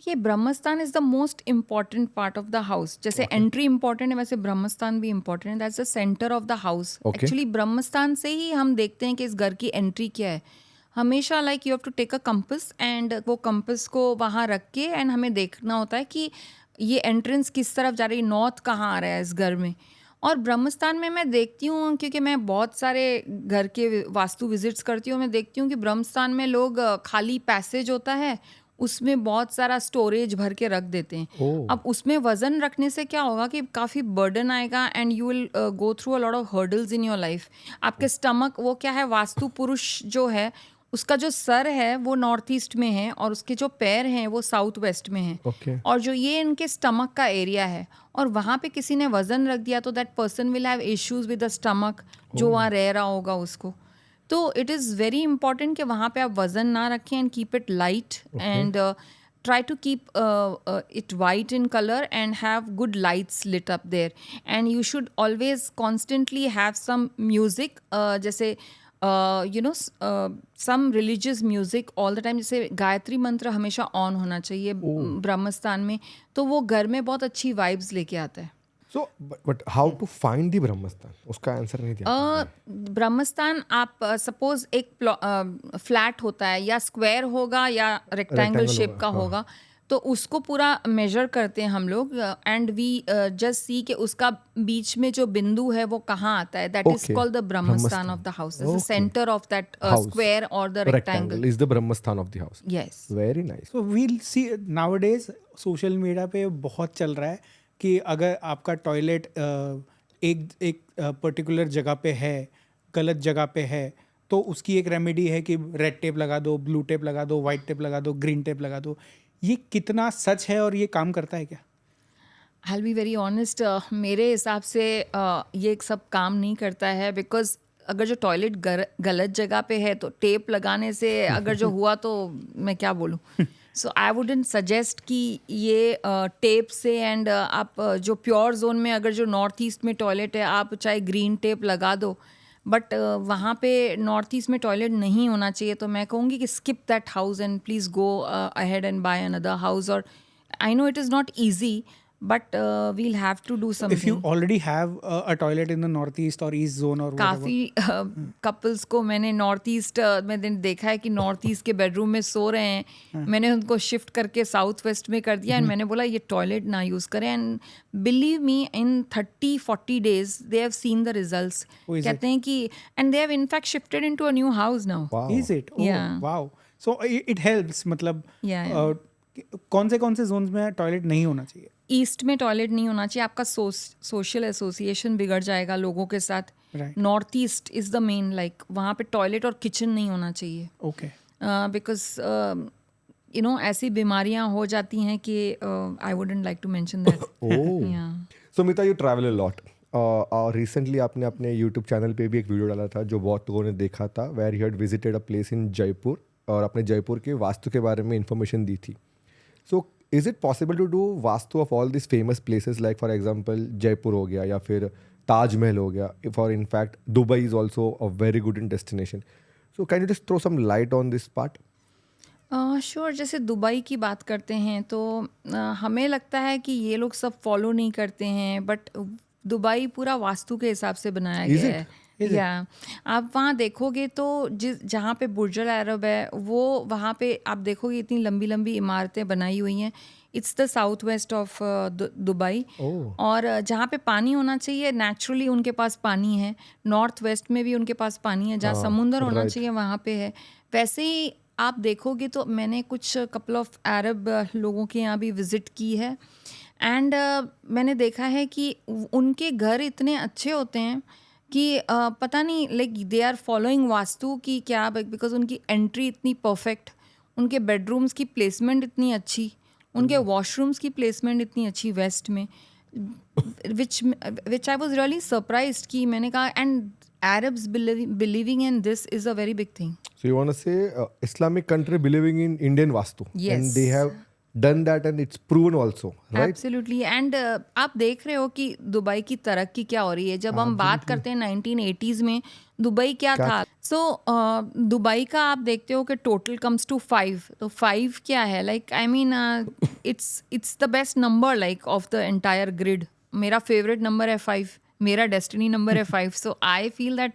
ये Brahmasthan is the most important part of the house. जैसे एंट्री इंपॉर्टेंट है वैसे ब्रह्मस्थान भी इम्पॉर्टेंट है। That's the centre of the house. Actually ब्रह्मस्थान से ही हम देखते हैं कि इस घर की एंट्री क्या है। हमेशा like you have to take a compass and वो कंपस को वहाँ रख के एंड हमें देखना होता है कि ये एंट्रेंस किस तरफ जा रही है, नॉर्थ कहाँ आ रहा है इस घर में। और ब्रह्मस्थान में मैं देखती हूँ, क्योंकि मैं बहुत सारे घर के वास्तु विजिट्स करती हूँ, मैं देखती हूँ कि ब्रह्मस्थान में लोग खाली पैसेज होता है, उसमें बहुत सारा स्टोरेज भर के रख देते हैं। अब उसमें वजन रखने से क्या होगा कि काफ़ी बर्डन आएगा and you will go through a lot of hurdles in your life. आपके स्टमक, वो क्या है, वास्तु पुरुष जो है उसका जो सर है वो नॉर्थ ईस्ट में है और उसके जो पैर हैं वो साउथ वेस्ट में हैं।
Okay.
और जो ये इनके स्टमक का एरिया है और वहाँ पे किसी ने वजन रख दिया तो that person will have issues with the stomach, जो वहाँ रह रहा होगा उसको। तो इट इज़ वेरी इंपॉर्टेंट कि वहाँ पे आप वजन ना रखें and keep it light and try to keep it white in color and have good lights lit up there, and you should always constantly have some music, जैसे some religious music all the time, जैसे गायत्री मंत्र हमेशा on होना चाहिए ब्रह्मस्थान में, तो वो घर में बहुत अच्छी वाइब्स लेके आता है.
So but how to find the Brahmasthan, उसका आंसर नहीं दिया.
ब्रह्मस्थान आप सपोज एक फ्लैट होता है या स्क्वायर होगा या रेक्टेंगल शेप
होगा,
का
हाँ.
होगा, तो उसको पूरा मेजर करते हैं हम लोग एंड वी जस्ट सी कि उसका बीच में जो बिंदु है वो कहाँ आता है. That is
Okay.
Called the Brahmasthan
Brahmasthan.
Of the house, the
Okay.
Centre of that
House.
Square और the rectangle.
Rectangle is the Brahmastan of the house.
Yes.
Very nice.
So we'll see nowadays social media पे बहुत चल रहा है कि अगर आपका toilet एक पर्टिकुलर जगह पे है, गलत जगह पे है, तो उसकी एक रेमेडी है कि रेड टेप लगा दो, ब्लू टेप लगा दो, वाइट टेप लगा दो, ग्रीन टेप लगा दो. ये कितना सच है और ये काम करता है क्या?
I will be very honest, मेरे हिसाब से ये सब काम नहीं करता है, बिकॉज अगर जो टॉयलेट गलत जगह पे है तो टेप लगाने से अगर जो हुआ तो मैं क्या बोलूँ. सो आई वुडंट सजेस्ट कि ये टेप से एंड आप जो प्योर जोन में अगर जो नॉर्थ ईस्ट में टॉयलेट है आप चाहे ग्रीन टेप लगा दो, बट वहाँ पे नॉर्थ ईस्ट में टॉयलेट नहीं होना चाहिए, तो मैं कहूँगी कि स्किप that house and please go ahead and buy another house. और I know it is not easy, but we'll have to do
If you
something.
already have a toilet in the northeast or east zone or whatever,
काफ़ी couples को मैंने north east में देखा है कि north east के bedroom में सो रहे हैं. मैंने उनको शिफ्ट करके साउथ वेस्ट में कर दिया एंड मैंने बोला ये टॉयलेट ना यूज़ करें, and believe me in 30-40 days they have seen the results.
Oh, is
कहते हैं कि and they have in fact shifted into a new house now.
Wow.
is it? Oh,
Yeah.
wow. So it helps. मतलब
Yeah, yeah.
कौन से Jones में toilet नहीं होना चाहिए?
ईस्ट में टॉयलेट नहीं होना चाहिए, आपका सोशल एसोसिएशन बिगड़ जाएगा लोगों के साथ.
Right.
North east is the main, like वहाँ पे टॉयलेट और किचन नहीं होना चाहिए,
Okay.
बिकॉज यू नो ऐसी बीमारियां हो जाती हैं कि I wouldn't like to mention that.
Oh. So Mita, you travel a lot. और रिसेंटली आपने अपने यूट्यूब चैनल पे भी एक वीडियो डाला था जो बहुत लोगों ने देखा था, where you had visited a place in Jaipur, और अपने जयपुर के वास्तु के बारे में इंफॉर्मेशन दी थी. So is it possible to do Vastu of all this famous places, like for example Jaipur हो गया या फिर ताजमहल हो गया, for in fact Dubai is also a very good in destination. So can you just throw some light on this part?
Sure. जैसे Dubai की बात करते हैं तो हमें लगता है कि ये लोग सब फॉलो नहीं करते हैं, बट दुबई पूरा वास्तु के हिसाब से बनाया
Is
गया
it?
है. या आप वहाँ देखोगे तो जहाँ पे बुर्ज अल अरब है वो वहाँ पे आप देखोगे इतनी लंबी लंबी इमारतें बनाई हुई हैं. It's the south west of Dubai.
Oh.
और जहाँ पे पानी होना चाहिए नेचुरली उनके पास पानी है. नॉर्थ वेस्ट में भी उनके पास पानी है, जहाँ
हाँ,
समुंदर होना
right.
चाहिए वहाँ पे है. वैसे ही आप देखोगे तो मैंने कुछ कपल ऑफ अरब लोगों के यहाँ भी विज़िट की है, एंड मैंने देखा है कि उनके घर इतने अच्छे होते हैं कि पता नहीं like they are following Vastu की क्या, बिकॉज उनकी एंट्री इतनी परफेक्ट, उनके बेडरूम्स की प्लेसमेंट इतनी अच्छी, उनके वॉशरूम्स की प्लेसमेंट इतनी अच्छी वेस्ट में, विच आई वॉज रियली सरप्राइज्ड कि मैंने कहा. And Arabs believing in this is a very big thing.
So you want to say Islamic country believing in Indian Vastu.
Yes.
And they have done that and it's proven also, right?
Absolutely. And आप देख रहे हो कि Dubai की तरक्की क्या हो रही है. जब हम बात करते हैं 1980s में दुबई क्या था. सो दुबई का आप देखते हो कि टोटल कम्स टू 5. तो 5 क्या है, like I mean it's the best number like of the entire grid. मेरा फेवरेट नंबर है 5, मेरा डेस्टिनी नंबर है 5. सो आई फील दैट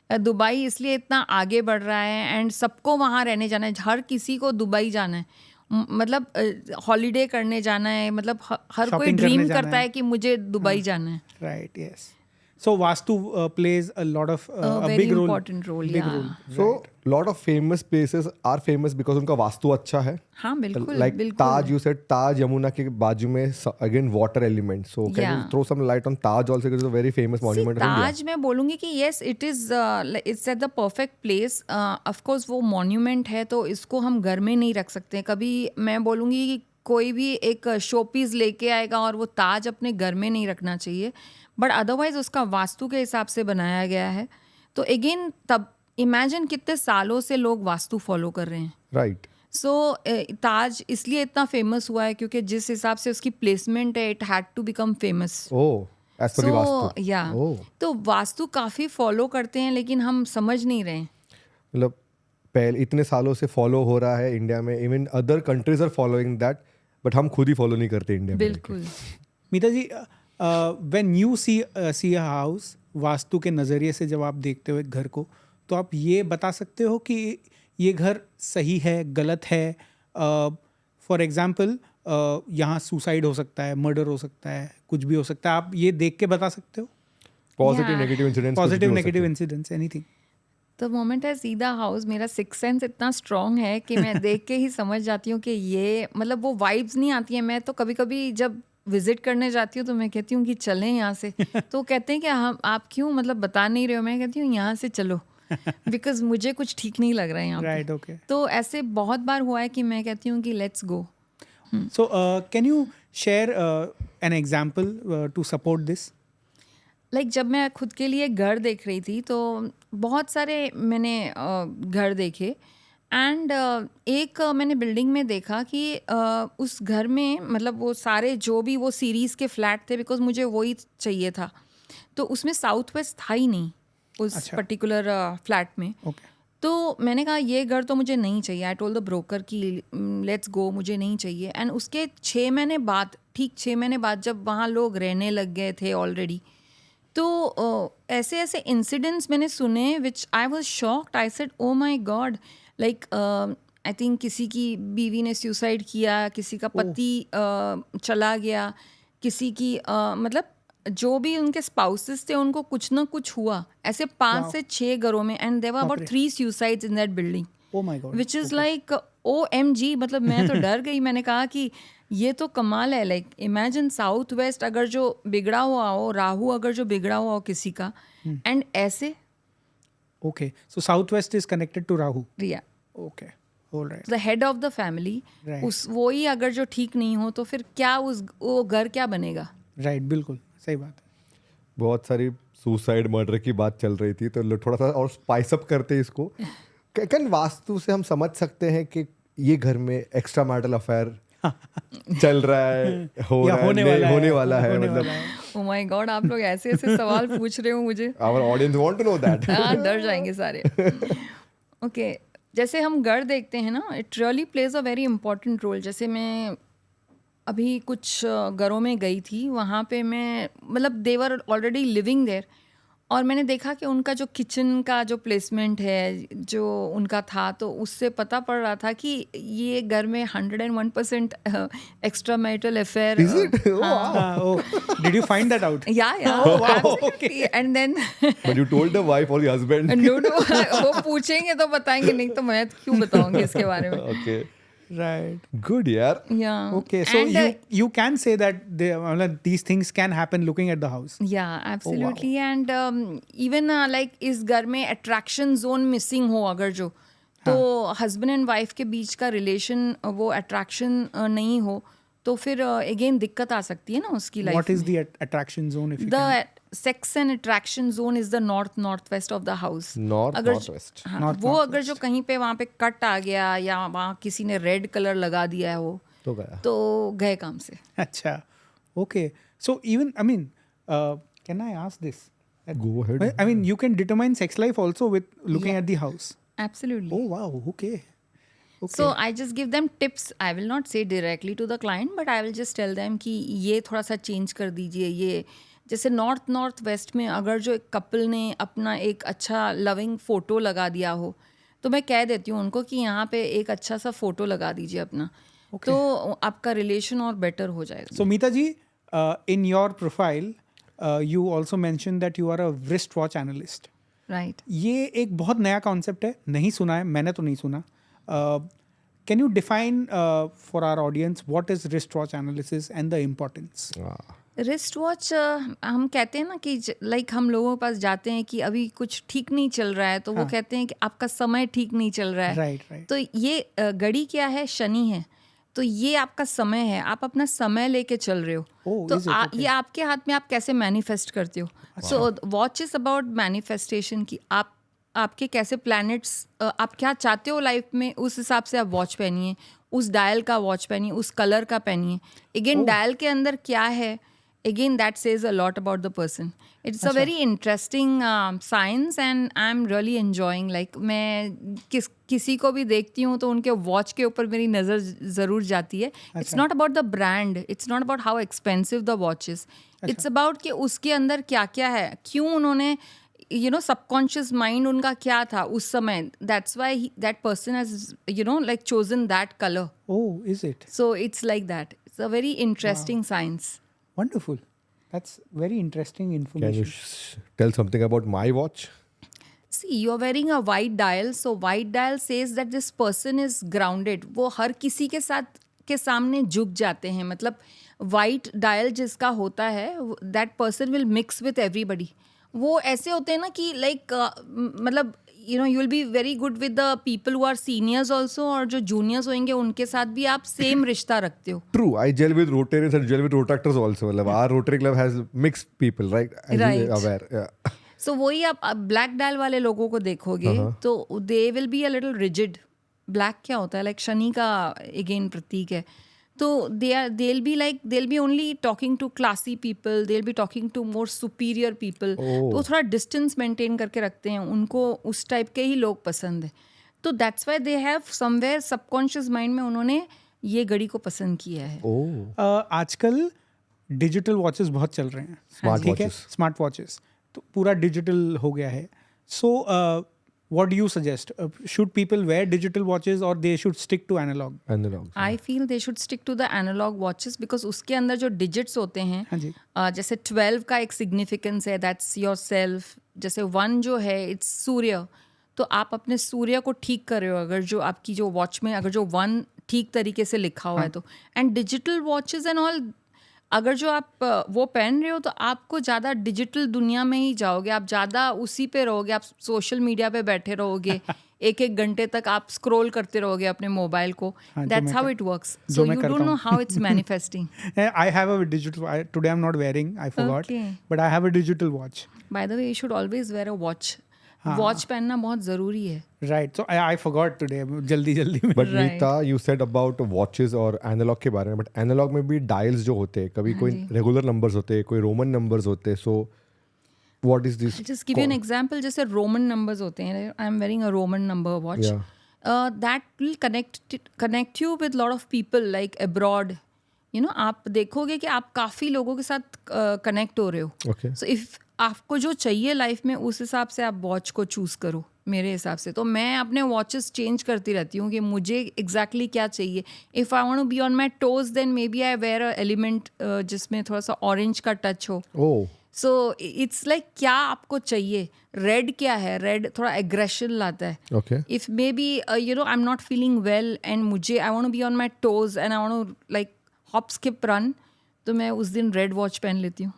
दुबई इसलिए इतना आगे बढ़ रहा है एंड सबको वहाँ रहने जाना है. हर किसी को दुबई जाना है, मतलब हॉलीडे करने जाना है, मतलब हर कोई ड्रीम करता है कि मुझे दुबई जाना है.
Right, yes. So Vastu plays a lot of a
very
big role.
important role,
Big
yeah.
role.
So lot of famous places are famous because उनका वास्तु अच्छा है.
हाँ बिल्कुल.
Like
बिल्कुल.
Taj, you said Taj Yamuna के बाजू में again water element. So can you
Yeah.
throw some light on Taj also, because it's a very famous monument of India.
ताज मैं बोलूँगी कि yes it is it's at the perfect place. Of course वो monument है तो इसको हम घर में नहीं रख सकते. कभी मैं बोलूँगी कि कोई भी एक शो पीस लेके आएगा और वो ताज अपने घर में नहीं रखना चाहिए, बट अदरवाइज उसका वास्तु के हिसाब से बनाया गया है. तो अगेन तब इमेजिन कितने सालों से लोग वास्तु फॉलो कर रहे हैं.
Right.
सो ताज इसलिए इतना फेमस हुआ है क्योंकि जिस हिसाब से उसकी प्लेसमेंट है it had to become famous.
Oh, As per the Vastu.
या
Oh.
तो वास्तु काफ़ी फॉलो करते हैं लेकिन हम समझ नहीं रहे हैं.
मतलब पहले इतने सालों से फॉलो हो रहा है इंडिया में, even other countries are following that, but हम खुद ही फॉलो नहीं करते इंडिया में.
बिल्कुल.
Meeta ji, when you see a house, vastu के नज़रिए से जब आप देखते हो एक घर को, तो आप ये बता सकते हो कि ये घर सही है, गलत है? फॉर एग्जाम्पल यहाँ सुसाइड हो सकता है, मर्डर हो सकता है, कुछ भी हो सकता है. आप ये देख के बता सकते हो?
Positive
Yeah.
Negative incidents,
positive negative incidents, anything?
The moment I see the house, मेरा सिक्स सेंस इतना स्ट्रांग है कि मैं देख के ही समझ जाती हूँ कि ये मतलब वो वाइब्स नहीं आती हैं. मैं तो कभी कभी जब विजिट करने जाती हूँ तो मैं कहती हूँ कि चलें यहाँ से. तो वो कहते हैं कि हम आप क्यों मतलब बता नहीं रहे हो. मैं कहती हूँ यहाँ से चलो, बिकॉज मुझे कुछ ठीक नहीं लग रहा है यहाँ पे.
Right, okay.
तो ऐसे बहुत बार हुआ है कि मैं कहती हूँ कि let's go.
So, can you share an example to support this?
Like जब मैं खुद के लिए घर देख रही थी तो बहुत सारे मैंने घर देखे. एंड एक मैंने बिल्डिंग में देखा कि उस घर में मतलब वो सारे जो भी वो सीरीज़ के फ्लैट थे, बिकॉज मुझे वही चाहिए था. तो उसमें साउथ वेस्ट था ही नहीं उस
अच्छा.
पर्टिकुलर फ्लैट में.
Okay.
तो मैंने कहा ये घर तो मुझे नहीं चाहिए. आई टोल्ड द ब्रोकर कि लेट्स गो, मुझे नहीं चाहिए. एंड उसके 6 महीने बाद, ठीक 6 महीने बाद, जब वहाँ लोग रहने लग गए थे ऑलरेडी, तो ऐसे ऐसे इंसिडेंट्स मैंने सुने which I was shocked. I said oh my god, like I think किसी की बीवी ने सुसाइड किया, किसी का पति चला गया, किसी की मतलब जो भी उनके स्पाउसेस थे उनको कुछ ना कुछ हुआ. ऐसे 5 से 6 घरों में. And there were about 3 suicides in that building,
Oh my God.
Which is like OMG. मतलब मैं तो डर गई. मैंने कहा कि ये तो कमाल है. लाइक इमेजिन साउथ वेस्ट अगर जो बिगड़ा हुआ हो, राहु अगर जो बिगड़ा हुआ हो किसी का, एंड ऐसे.
Okay. So Southwest is connected to Rahu.
Riya
Okay. All right.
The head of the family,
Right.
उस वो ही अगर जो ठीक नहीं हो तो फिर क्या वो घर क्या बनेगा.
Right. बिल्कुल सही बात है.
बहुत सारी सुसाइड मर्डर की बात चल रही थी, तो थोड़ा सा और स्पाइस अप करते हैं इसको. कैन वास्तु से हम समझ सकते हैं कि ये घर में एक्स्ट्रा मैरिटल अफेयर चल रहा है,
या होने वाला है,
मतलब
ओ माय गॉड, आप लोग ऐसे ऐसे सवाल पूछ रहे हो मुझे.
Our audience want to know that.
हाँ, डर जाएंगे सारे. ओके, जैसे हम घर देखते हैं ना, it really plays a very important role. जैसे मैं अभी कुछ घरों में गई थी, वहाँ पे मैं मतलब देवर ऑलरेडी लिविंग देयर, और मैंने देखा कि उनका जो किचन का जो प्लेसमेंट है जो उनका था, तो उससे पता पड़ रहा था कि ये घर में 101% extra marital affair.
Is it? Oh, wow.
Oh, did you find that out?
या
Oh, wow, okay.
And then
But you told the wife or the husband?
No वो पूछेंगे तो बताएंगे, नहीं तो मैं क्यों बताऊंगी इसके बारे में.
Okay.
Right.
Good यार.
या
Okay. So
And,
you can say that these things can happen looking at the house.
Yeah, absolutely. And even like इस घर में अट्रैक्शन जोन मिसिंग हो अगर जो, तो हस्बैंड एंड वाइफ के बीच का रिलेशन वो अट्रैक्शन नहीं हो, तो फिर अगेन दिक्कत आ सकती है ना उसकी life.
What is the attraction zone, if you can?
The sex and attraction zone is the north west of the house.
North west.
हाँ,
North,
वो
north
अगर जो कहीं पे वहाँ पे कट आ गया या वहाँ किसी ने रेड कलर लगा दिया है वो,
तो गया.
तो गए काम से.
Acha. Okay. So even, I mean, can I ask this?
Go ahead.
I mean, you can determine sex life also with looking
Yeah.
at the house.
Absolutely.
Oh wow. Okay. Okay.
So I just give them tips. I will not say directly to the client, but I will just tell them कि ये थोड़ा सा change कर दीजिए. ये जैसे north west में अगर जो एक कपल ने अपना एक अच्छा लविंग फोटो लगा दिया हो, तो मैं कह देती हूँ उनको कि यहाँ पे एक अच्छा सा फोटो लगा दीजिए अपना. तो आपका रिलेशन और बेटर हो जाएगा.
So Meeta ji, in your profile, you also mentioned that you are a wristwatch analyst.
Right.
ये एक बहुत नया कॉन्सेप्ट है, नहीं सुना है, मैंने तो नहीं सुना. Can you define for our audience what is wristwatch analysis and the importance?
Wrist watch हम कहते हैं ना कि लाइक हम लोगों के पास जाते हैं कि अभी कुछ ठीक नहीं चल रहा है, तो वो कहते हैं कि आपका समय ठीक नहीं चल रहा है.
Right, right.
तो ये घड़ी क्या है, शनि है, तो ये आपका समय है, आप अपना समय लेके चल रहे हो.
Oh,
तो
is it? Okay.
ये आपके हाथ में आप कैसे मैनिफेस्ट करते हो. So watch is about manifestation की आपके कैसे प्लैनेट्स, आप क्या चाहते हो लाइफ में, उस हिसाब से आप वॉच पहनिए, उस डायल का वॉच पहनिए, उस कलर का पहनिए. अगेन डायल के अंदर क्या है, again that says a lot about the person. It's a very interesting science and I'm really enjoying. Like मैं किसी को भी देखती हूँ तो उनके वॉच के ऊपर मेरी नज़र ज़रूर जाती है. It's not about the brand, it's not about how expensive the watch is. It's about कि उसके अंदर क्या क्या है, क्यों उन्होंने subconscious mind उनका क्या था उस समय. That's why that person has like chosen that color.
Oh, is it?
So it's like that. It's a very interesting science.
Wonderful. That's very interesting
Can
information.
you tell something about my watch?
See, you're wearing a white dial. So white dial says that this person is grounded. वो हर किसी के साथ के सामने झुक जाते हैं. मतलब white dial जिसका होता है, that person will mix with everybody. वो ऐसे होते हैं ना कि like मतलब you will be very good with the people who are seniors also, और जो juniors होंगे उनके साथ भी आप same रिश्ता रखते हो.
True, I gel with Rotarians and gel with Rotractors also. मतलब our Rotary Club has mixed people, right? As you
Right.
are aware. Yeah.
So वही आप ब्लैक डायल वाले लोगों को देखोगे तो they will be a little rigid. Black क्या होता है, लाइक शनि का अगेन प्रतीक है. तो they'll be only talking to classy people, they'll be talking to more superior people. तो वो थोड़ा डिस्टेंस मेंटेन करके रखते हैं, उनको उस टाइप के ही लोग पसंद है. तो that's why they have somewhere subconscious mind में उन्होंने ये घड़ी को पसंद किया है.
आजकल डिजिटल वॉचेस बहुत चल रहे हैं.
Smart
ठीक है,
watches.
स्मार्ट वॉचेस तो पूरा डिजिटल हो गया है. सो what do you suggest? Should people wear digital watches or they should stick to analog?
Analogs.
I feel they should stick to the analog watches because उसके अंदर जो डिजिट्स होते हैं,
हाँ जी.
जैसे 12 का एक सिग्निफिकेंस है, दैट्स योर सेल्फ. जैसे 1 जो है इट्स सूर्य. तो आप अपने सूर्य को ठीक कर रहे हो अगर जो आपकी जो वॉच में अगर जो 1 ठीक तरीके से लिखा हुआ है तो. And digital watches and all अगर जो आप वो पहन रहे हो तो आपको ज़्यादा डिजिटल दुनिया में ही जाओगे, आप ज़्यादा उसी पे रहोगे, आप सोशल मीडिया पे बैठे रहोगे. 1-1 घंटे तक आप स्क्रॉल करते रहोगे अपने मोबाइल को. That's how it works. So you don't know how it's manifesting.
I have a digital. Today I'm not wearing. I forgot.
Okay.
But I have a digital watch.
Bye the way you should always wear a watch. Watch पहनना बहुत ज़रूरी है.
Right. So I forgot today. जल्दी में.
But
Right.
Meeta, you said about watches और analog के बारे में, but analog में भी dials जो होते हैं, कभी कोई regular numbers होते हैं, कोई Roman numbers होते हैं. So what is this?
I'll just give you an example. जैसे रोमन नंबर्स होते हैं, I am wearing a Roman number watch.
Yeah.
That will connect you with lot of people like abroad. आप देखोगे कि आप काफ़ी लोगों के साथ कनेक्ट हो रहे हो.
Okay.
सो इफ़ आपको जो चाहिए लाइफ में उस हिसाब से आप वॉच को चूज़ करो. मेरे हिसाब से तो मैं अपने वॉचेस चेंज करती रहती हूँ कि मुझे एग्जैक्टली क्या चाहिए. If I want to be on my toes then may be I wear a element जिसमें थोड़ा सा ऑरेंज का टच हो.
Oh.
सो इट्स लाइक क्या आपको चाहिए. रेड क्या है, रेड थोड़ा एग्रेशन लाता है.
Okay.
If may B I am not feeling well and मुझे I want to be on my toes and I want to like hop skip run, तो मैं उस दिन रेड वॉच पहन लेती हूँ.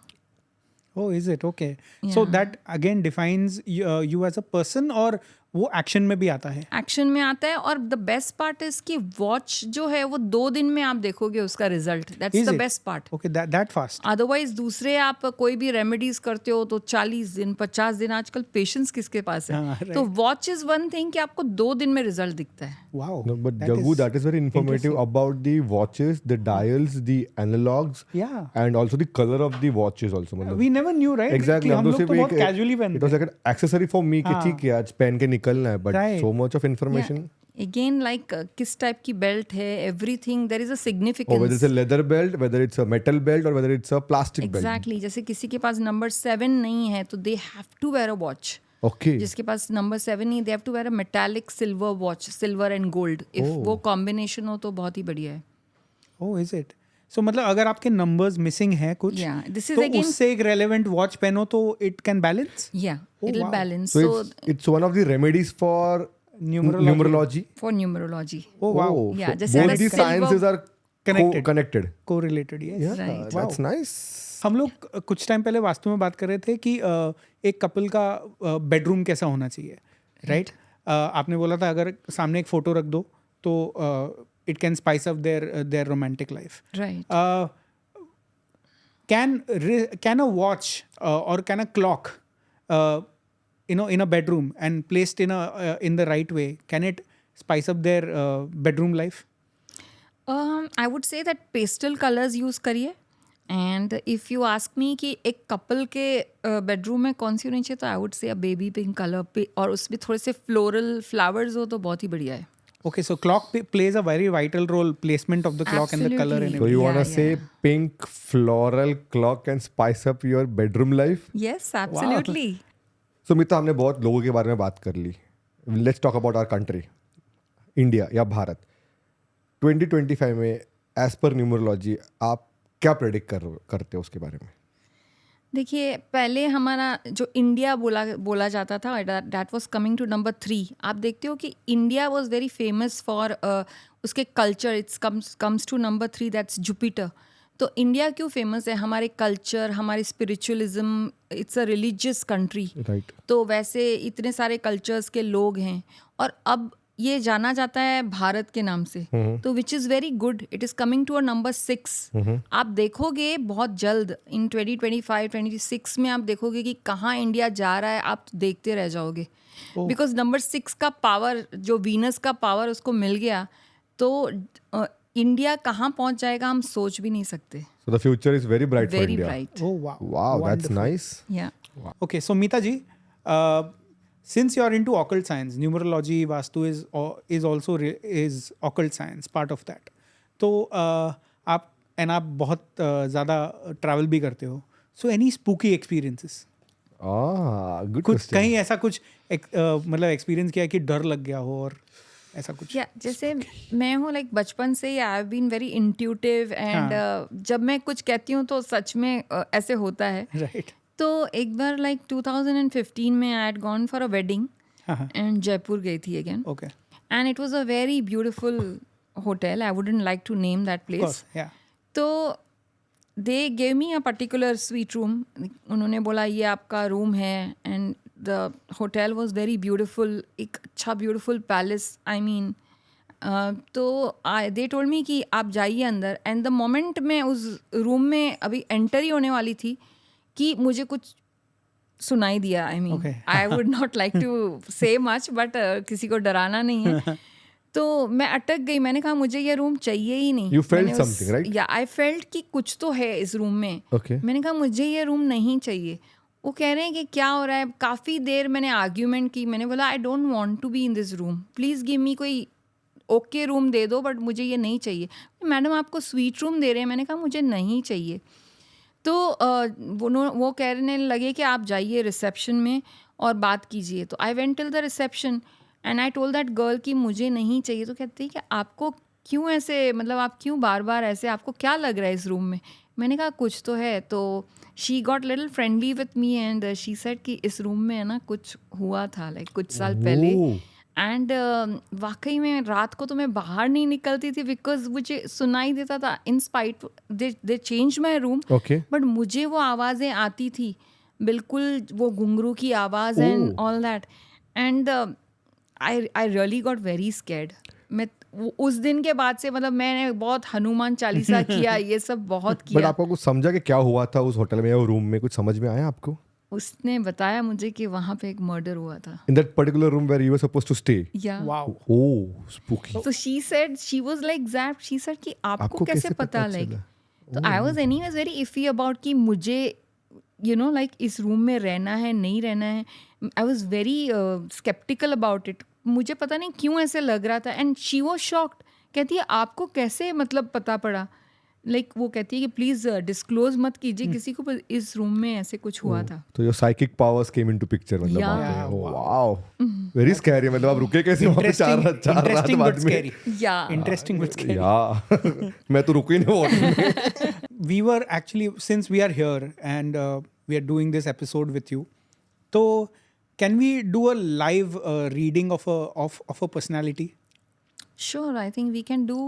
Oh, is it? Okay. So
Yeah.
that again defines you as a person, और वो एक्शन में भी आता है.
एक्शन में आता है. और द बेस्ट पार्ट इज कि वॉच जो है वो 2 दिन में आप देखोगे उसका result. That's
Is
the
it?
Best part.
Okay, that fast.
Otherwise दूसरे आप कोई भी रेमेडीज करते हो तो 40 दिन 50 दिन. आजकल पेशेंस किसके पास है.
हाँ, right.
तो वॉच इज वन थिंग कि आपको 2 दिन में रिजल्ट दिखता है.
Wow.
No, but Jagu, that is very informative about the watches, the dials, the analogs,
Yeah.
and also the color of the watches also. मतलब
We never knew, right?
Exactly.
कि हम लोग
सिर्फ
तो बहुत
एक-
casually पहनते
It was like an accessory for me कि
हाँ.
ठीक है आज पहन के निकलना है, but
Right.
so much of information.
Again like किस टाइप की बेल्ट है, everything there is a
Or whether
significance.
it's a leather belt, whether it's a metal belt, or whether it's a plastic belt.
Exactly. जैसे किसी के पास number 7 नहीं है तो they have to wear a watch.
Okay.
जिसके पास number 7 नहीं, they have to wear a metallic silver watch, silver and gold. If वो कॉम्बिनेशन हो तो बहुत ही बढ़िया है.
Oh, is it? So मतलब अगर आपके numbers missing है कुछ,
Yeah, this is
तो
again-
उससे एक relevant watch पहनो तो it can balance.
Yeah,
Oh,
it'll
wow.
balance.
So
So
it's one of the remedies for
Numerology.
numerology.
for numerology.
Oh wow.
Yeah,
so
जैसे
both
अगर
the
silver-
sciences are
Connected.
connected.
Correlated, yes.
Yeah,
Right.
that's nice.
हम लोग कुछ time पहले वास्तु में बात कर रहे थे कि एक कपल का बेडरूम कैसा होना चाहिए, राइट? आपने बोला था अगर सामने एक फोटो रख दो तो it can spice up their romantic life.
Right.
Can a watch or can a clock in a bedroom and placed in the right way, can it spice up their bedroom life?
I would say that pastel colors use करिए. And if you ask me कि एक couple के bedroom में कौन सी होनी चाहिए, तो आई would से अ बेबी पिंक कलर पे, और उसमें थोड़े से फ्लोरल फ्लावर्स हो तो बहुत ही बढ़िया है.
Okay, so clock plays a very vital role, placement of the clock and the color and
Absolutely.
So you wanna
Yeah,
say
yeah.
pink floral clock can spice up your bedroom life?
Yes, absolutely.
So मिता, हमने बहुत लोगों के बारे में बात कर ली. Let's talk about our country, India या भारत. 2025 में एज पर न्यूमरोलॉजी आप क्या प्रेडिक्ट करते हो उसके बारे में?
देखिए, पहले हमारा जो इंडिया बोला जाता था, that was coming to number 3. आप देखते हो कि India was very famous for उसके culture. It's comes to number 3, that's Jupiter. तो इंडिया क्यों फेमस है? हमारे कल्चर, हमारे spiritualism, it's a religious country.
Right.
तो वैसे इतने सारे कल्चर्स के लोग हैं, और अब ये जाना जाता है भारत के नाम से, तो which is very good. It is coming to a number 6. आप देखोगे बहुत जल्द इन 2025-26 में आप देखोगे कि कहाँ इंडिया जा रहा है, आप देखते रह जाओगे. बिकॉज नंबर 6 का पावर, जो वीनस का पावर उसको मिल गया, तो इंडिया कहाँ पहुँच जाएगा हम सोच भी नहीं सकते.
So the future is very bright for
very
India.
Bright.
Oh wow.
Wow, that's
Wonderful.
nice.
या
Okay, so Meeta ji, since you are into occult science, numerology, vastu is also is occult science, part of that. तो आप बहुत ज़्यादा travel भी करते हो. So any spooky experiences?
Good
कुछ
question.
कहीं ऐसा कुछ मतलब एक्सपीरियंस किया कि डर लग गया हो, और ऐसा कुछ?
या जैसे मैं हूँ लाइक बचपन से ही I have been very intuitive, and जब मैं कुछ कहती हूँ तो सच में ऐसे होता है.
राइट.
तो एक बार लाइक 2015 में I had gone for a wedding, and Jaipur गई थी again,
okay.
And it was a very beautiful hotel. I wouldn't like to name that place.
Yeah.
तो they gave me a particular suite room. उन्होंने बोला ये आपका room है, and the hotel was very beautiful. एक अच्छा beautiful palace, I mean. तो they told me कि आप जाइए अंदर, एंड द मोमेंट मैं उस रूम में अभी एंटर ही होने वाली थी कि मुझे कुछ सुनाई दिया. I mean, I would not like to say much, but किसी को डराना नहीं है. तो मैं अटक गई. मैंने कहा मुझे ये रूम चाहिए ही नहीं.
You felt
मैंने
something, right?
या आई फेल्ट कि कुछ तो है इस रूम में.
Okay.
मैंने कहा मुझे ये रूम नहीं चाहिए. वो कह रहे हैं कि क्या हो रहा है. काफ़ी देर मैंने आर्ग्यूमेंट की. मैंने बोला I don't want to be in this room, please give me कोई ओके रूम दे दो, बट मुझे ये नहीं चाहिए. मैडम आपको स्वीट रूम दे रहे हैं. मैंने कहा मुझे नहीं चाहिए. तो वो कहने लगे कि आप जाइए रिसेप्शन में और बात कीजिए. तो I went till the reception and I told that girl कि मुझे नहीं चाहिए. तो कहते हैं कि आपको क्यों ऐसे, मतलब आप क्यों बार बार ऐसे, आपको क्या लग रहा है इस रूम में. मैंने कहा कुछ तो है. तो she got little friendly with me and she said कि इस रूम में है ना कुछ हुआ था लाइक कुछ साल पहले. एंड वाकई में रात को तो मैं बाहर नहीं निकलती थी बिकॉज मुझे सुनाई देता था. In spite they change my room, but मुझे वो आवाज़ें आती थी, बिल्कुल वो घुंघरू की आवाज़ and all that. And I really got very scared. मैं उस दिन के बाद से, मतलब मैंने बहुत हनुमान चालीसा किया, ये सब बहुत किया.
बट आपको कुछ समझा कि क्या हुआ था उस होटल में या रूम में? कुछ समझ में आया आपको?
उसने बताया मुझे कि वहाँ पे एक मर्डर हुआ था.
In that particular room where you were supposed to stay?
Yeah.
Wow.
Oh, spooky.
So she said, she was like that. She said कि आपको कैसे पता like? तो I was anyways very iffy about कि मुझे you know like इस room में रहना है नहीं रहना है. I was very skeptical about it. मुझे पता नहीं क्यों ऐसे लग रहा था. And she was shocked. कहती है आपको कैसे मतलब पता पड़ा? लाइक वो कहती है कि प्लीज डिस्क्लोज मत कीजिए किसी को, पर इस रूम में ऐसे कुछ हुआ था.
तो your psychic powers came into picture. मतलब
Yeah.
Wow, very scary. मतलब आप रुके कैसे वहां पे चार रात बाद में?
या
Interesting but scary.
या मैं तो रुक ही नहीं वो.
We were actually, since we are here and we are doing this episode with you, so can we do a live reading of a personality?
Sure, I think we can do.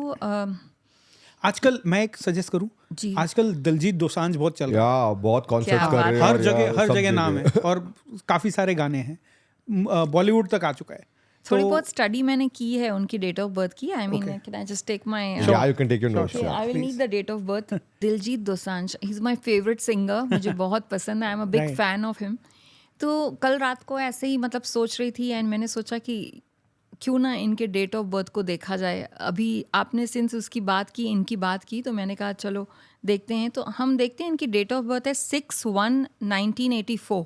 आजकल मैं एक suggest करूं,
जी.
आजकल दिलजीत दोसांझ बहुत चल रहा है.
या बहुत कॉन्सर्ट्स
क्या
कर रहे हैं.
हर
और
जगह
यार,
हर
सब
जगह नाम है और काफी सारे गाने हैं. बॉलीवुड तक आ चुका है.
थोड़ी बहुत स्टडी मैंने की है उनकी डेट ऑफ बर्थ की. I mean can I just take my
Yeah, you can take your notes.
Sure.
I will need the date of birth. Diljit Dosanjh, he is my favourite singer. मुझे बहुत पसंद है. I am a big
Right.
Fan of him. तो कल रात को ऐसे ही मतलब सोच रही थी एंड मैंने सोचा कि क्यों ना इनके डेट ऑफ बर्थ को देखा जाए. अभी आपने सिंस उसकी बात की, इनकी बात की, तो मैंने कहा चलो देखते हैं तो हम देखते हैं इनकी डेट ऑफ बर्थ है 6/1/1984।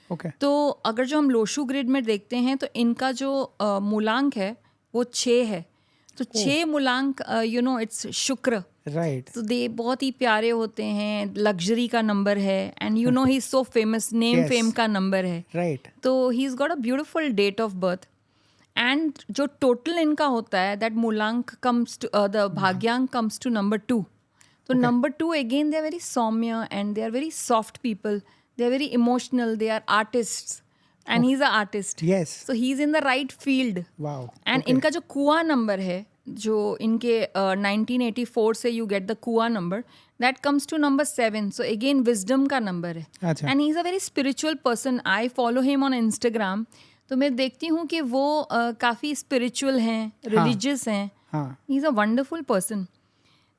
ओके
तो अगर जो हम लोशु ग्रिड में देखते हैं तो इनका जो मूलांक है वो 6 है। तो 6 मूलांक इट्स शुक्र।
राइट
तो दे बहुत ही प्यारे होते हैं, लग्जरी का नंबर है and he is so famous, name
Yes.
Fame का नंबर है।
राइट
तो he is got a beautiful date of birth and जो टोटल इनका होता है दैट मूलांक कम्स टू द भाग्यांक कम्स टू नंबर 2। तो number 2 again they are very सौम्य and they are very soft people, they are very emotional, they are artists and he is a artist.
Yes
so he is in the right field.
Wow
and इनका जो kua number है, जो इनके 1984 से you get the kua number, that comes to number 7। So again wisdom का number है
अच्छा
and he is a very spiritual person. I follow him on Instagram. तो मैं देखती हूँ कि वो काफ़ी स्पिरिचुअल हैं, रिलीजियस हैं।
हाँ
ही इज़ अ वंडरफुल पर्सन।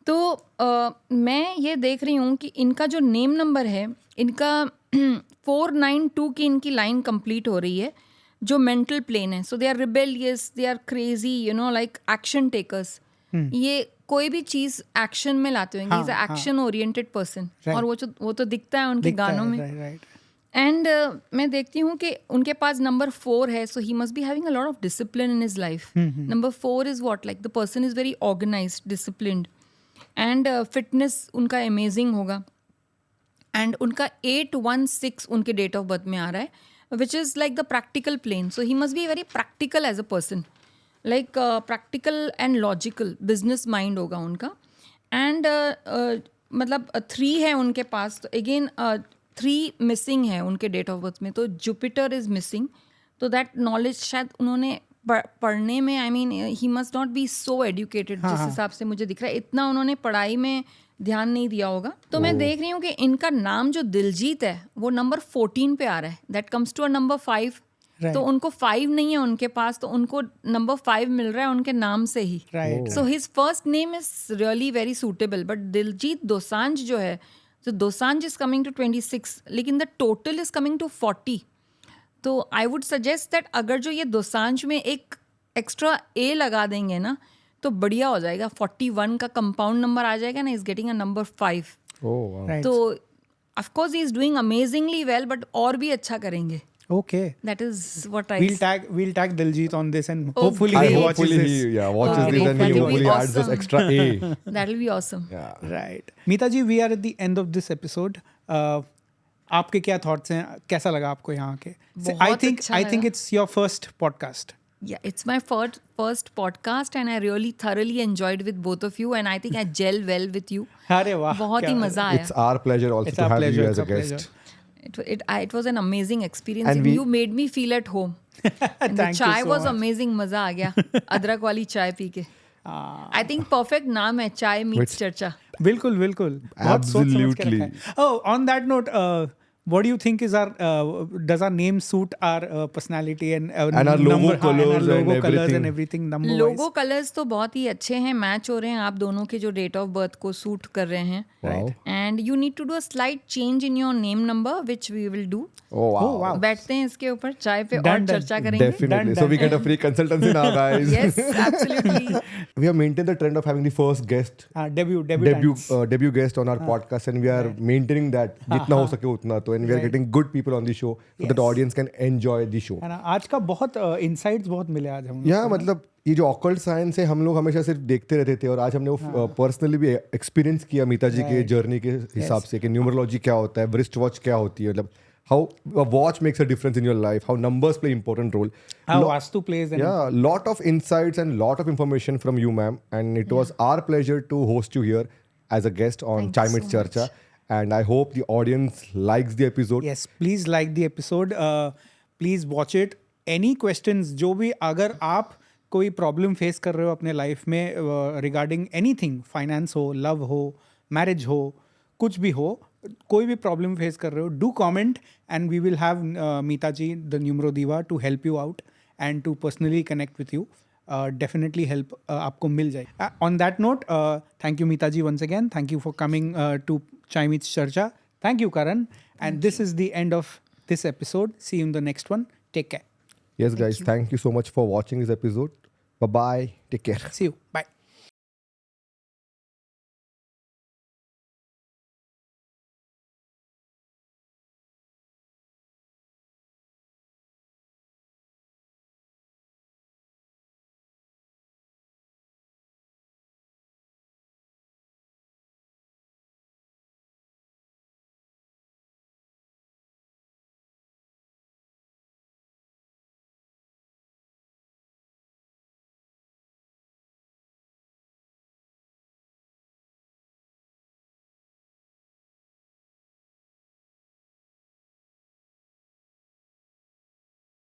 तो मैं ये देख रही हूँ कि इनका जो नेम नंबर है, इनका 492 की इनकी लाइन कंप्लीट हो रही है, जो मेंटल प्लेन है। So they are rebellious, they are crazy, like action takers. ये कोई भी चीज़ एक्शन में लाते होंगे। Is a action oriented person और वो तो दिखता है उनके गानों में।
राइट
एंड मैं देखती हूँ कि उनके पास नंबर 4 है, so he must be having a lot of discipline in his life. Number 4 is what, like the person is very organised, disciplined and fitness उनका अमेजिंग होगा। एंड उनका 816 उनके डेट ऑफ बर्थ में आ रहा है, which is like the practical plane. So he must be very practical as a person, like practical and logical, business mind होगा उनका। एंड मतलब 3 है उनके पास। तो अगेन 3 मिसिंग है उनके डेट ऑफ बर्थ में, तो जुपिटर इज़ मिसिंग। तो दैट नॉलेज शायद उन्होंने पढ़ने में, I mean he must not be so educated, जिस हिसाब से मुझे दिख रहा है इतना उन्होंने पढ़ाई में ध्यान नहीं दिया होगा। तो मैं देख रही हूँ कि इनका नाम जो दिलजीत है वो नंबर 14 पे आ रहा है, that comes to a number 5। तो उनको 5 नहीं है उनके पास, तो उनको नंबर 5 मिल रहा है उनके नाम से ही।
Right
so his first name is really very suitable, but Diljit Dosanjh जो है, तो दोसांझ इज कमिंग टू 26, लेकिन the total is coming to 40। तो आई वुड सजेस्ट दैट अगर जो ये दोसांझ में एक एक्स्ट्रा ए लगा देंगे ना तो बढ़िया हो जाएगा। 41 का कंपाउंड नंबर आ जाएगा ना, is getting a number 5।
Right
तो of course he is doing amazingly well, but और भी अच्छा करेंगे।
Okay
that is what I
we'll tag Diljit on this and
Oh,
hopefully
great.
he watches
Hopefully
this.
watches this and
that
he
will be
hopefully adds this
awesome.
extra A.
That will be awesome.
Yeah.
Right. Meeta ji, we are at the end of this episode. आपके क्या thoughts हैं, कैसा लगा आपको यहाँ के?
बहुत अच्छा
I think
लगा।
it's your first podcast.
Yeah, it's my first podcast and I really thoroughly enjoyed with both of you and I think I gel well with you.
अरे वाह
बहुत ही
क्या बात
मजा
It's
आया।
our pleasure also
It's
to
our
have
pleasure,
you
it's
as a
our pleasure.
guest.
It was an amazing experience
And
and
we-
you made me feel at home. And the
Thank you
chai
so
was
much.
amazing, मजा आ गया अदरक वाली चाय P के।
Ah,
I think perfect नाम है, चाय meets
Which-
चर्चा।
बिल्कुल बिल्कुल बहुत सोच समझ के रखा है। Oh, on that note, what do you think is does our name suit our personality and
And our logo
number, हाँ, and our
colours
logo
and
colors and
everything.
everything number
logo
wise?
Colours तो बहुत ही अच्छे हैं, match हो रहे हैं आप दोनों के जो डेट ऑफ बर्थ को सूट कर रहे हैं।
Wow.
And you need to do a slight change in your name number which we will do.
Oh wow.
Oh, wow.
बैठते हैं इसके ऊपर चाय पे
Done,
और
done.
चर्चा करेंगे।
Definitely.
Done,
So we
done.
get a free consultancy now, guys.
Yes, absolutely.
We have maintained the trend of having the first guest, debut guest on our podcast, and we are maintaining that जितना हो सके उतना तो, and we are
Right.
getting good people on the show so that the audience can enjoy the show.
है ना, आज का बहुत insights बहुत मिले आज हम
या मतलब ये जो ऑकल्ट साइंस है हम लोग हमेशा सिर्फ देखते रहते थे और आज हमने वो पर्सनली भी एक्सपीरियंस किया मीता जी के जर्नी के हिसाब से कि न्यूमरोलॉजी क्या होता है, wrist watch क्या होती है, मतलब how a watch makes a difference in your life, how numbers play important role.
how Vastu plays and
Yeah, lot of insights and lot of information from you, ma'am, and it was our pleasure to host you here as a guest on
Thank you
Chai
so
Meets Charcha, and I hope the audience likes the episode.
yes, please like the episode, please watch it. Any questions जो भी अगर आप कोई problem face कर रहे हो अपने life में रिगार्डिंग एनीथिंग, फाइनेंस हो, लव हो, मैरिज हो, कुछ भी हो, कोई भी प्रॉब्लम फेस कर रहे हो, do comment and we will have Meeta ji the numero diva to help you out and to personally connect with you. Definitely help आपको मिल जाए. On that note, thank you Meeta ji once again, thank you for coming to Chai Meets Charcha. Thank you, Karan. And this is the end of this episode. See you in the next one. Take care.
Yes, guys, thank you so much for watching this episode. Bye bye. Take care.
See you. Bye.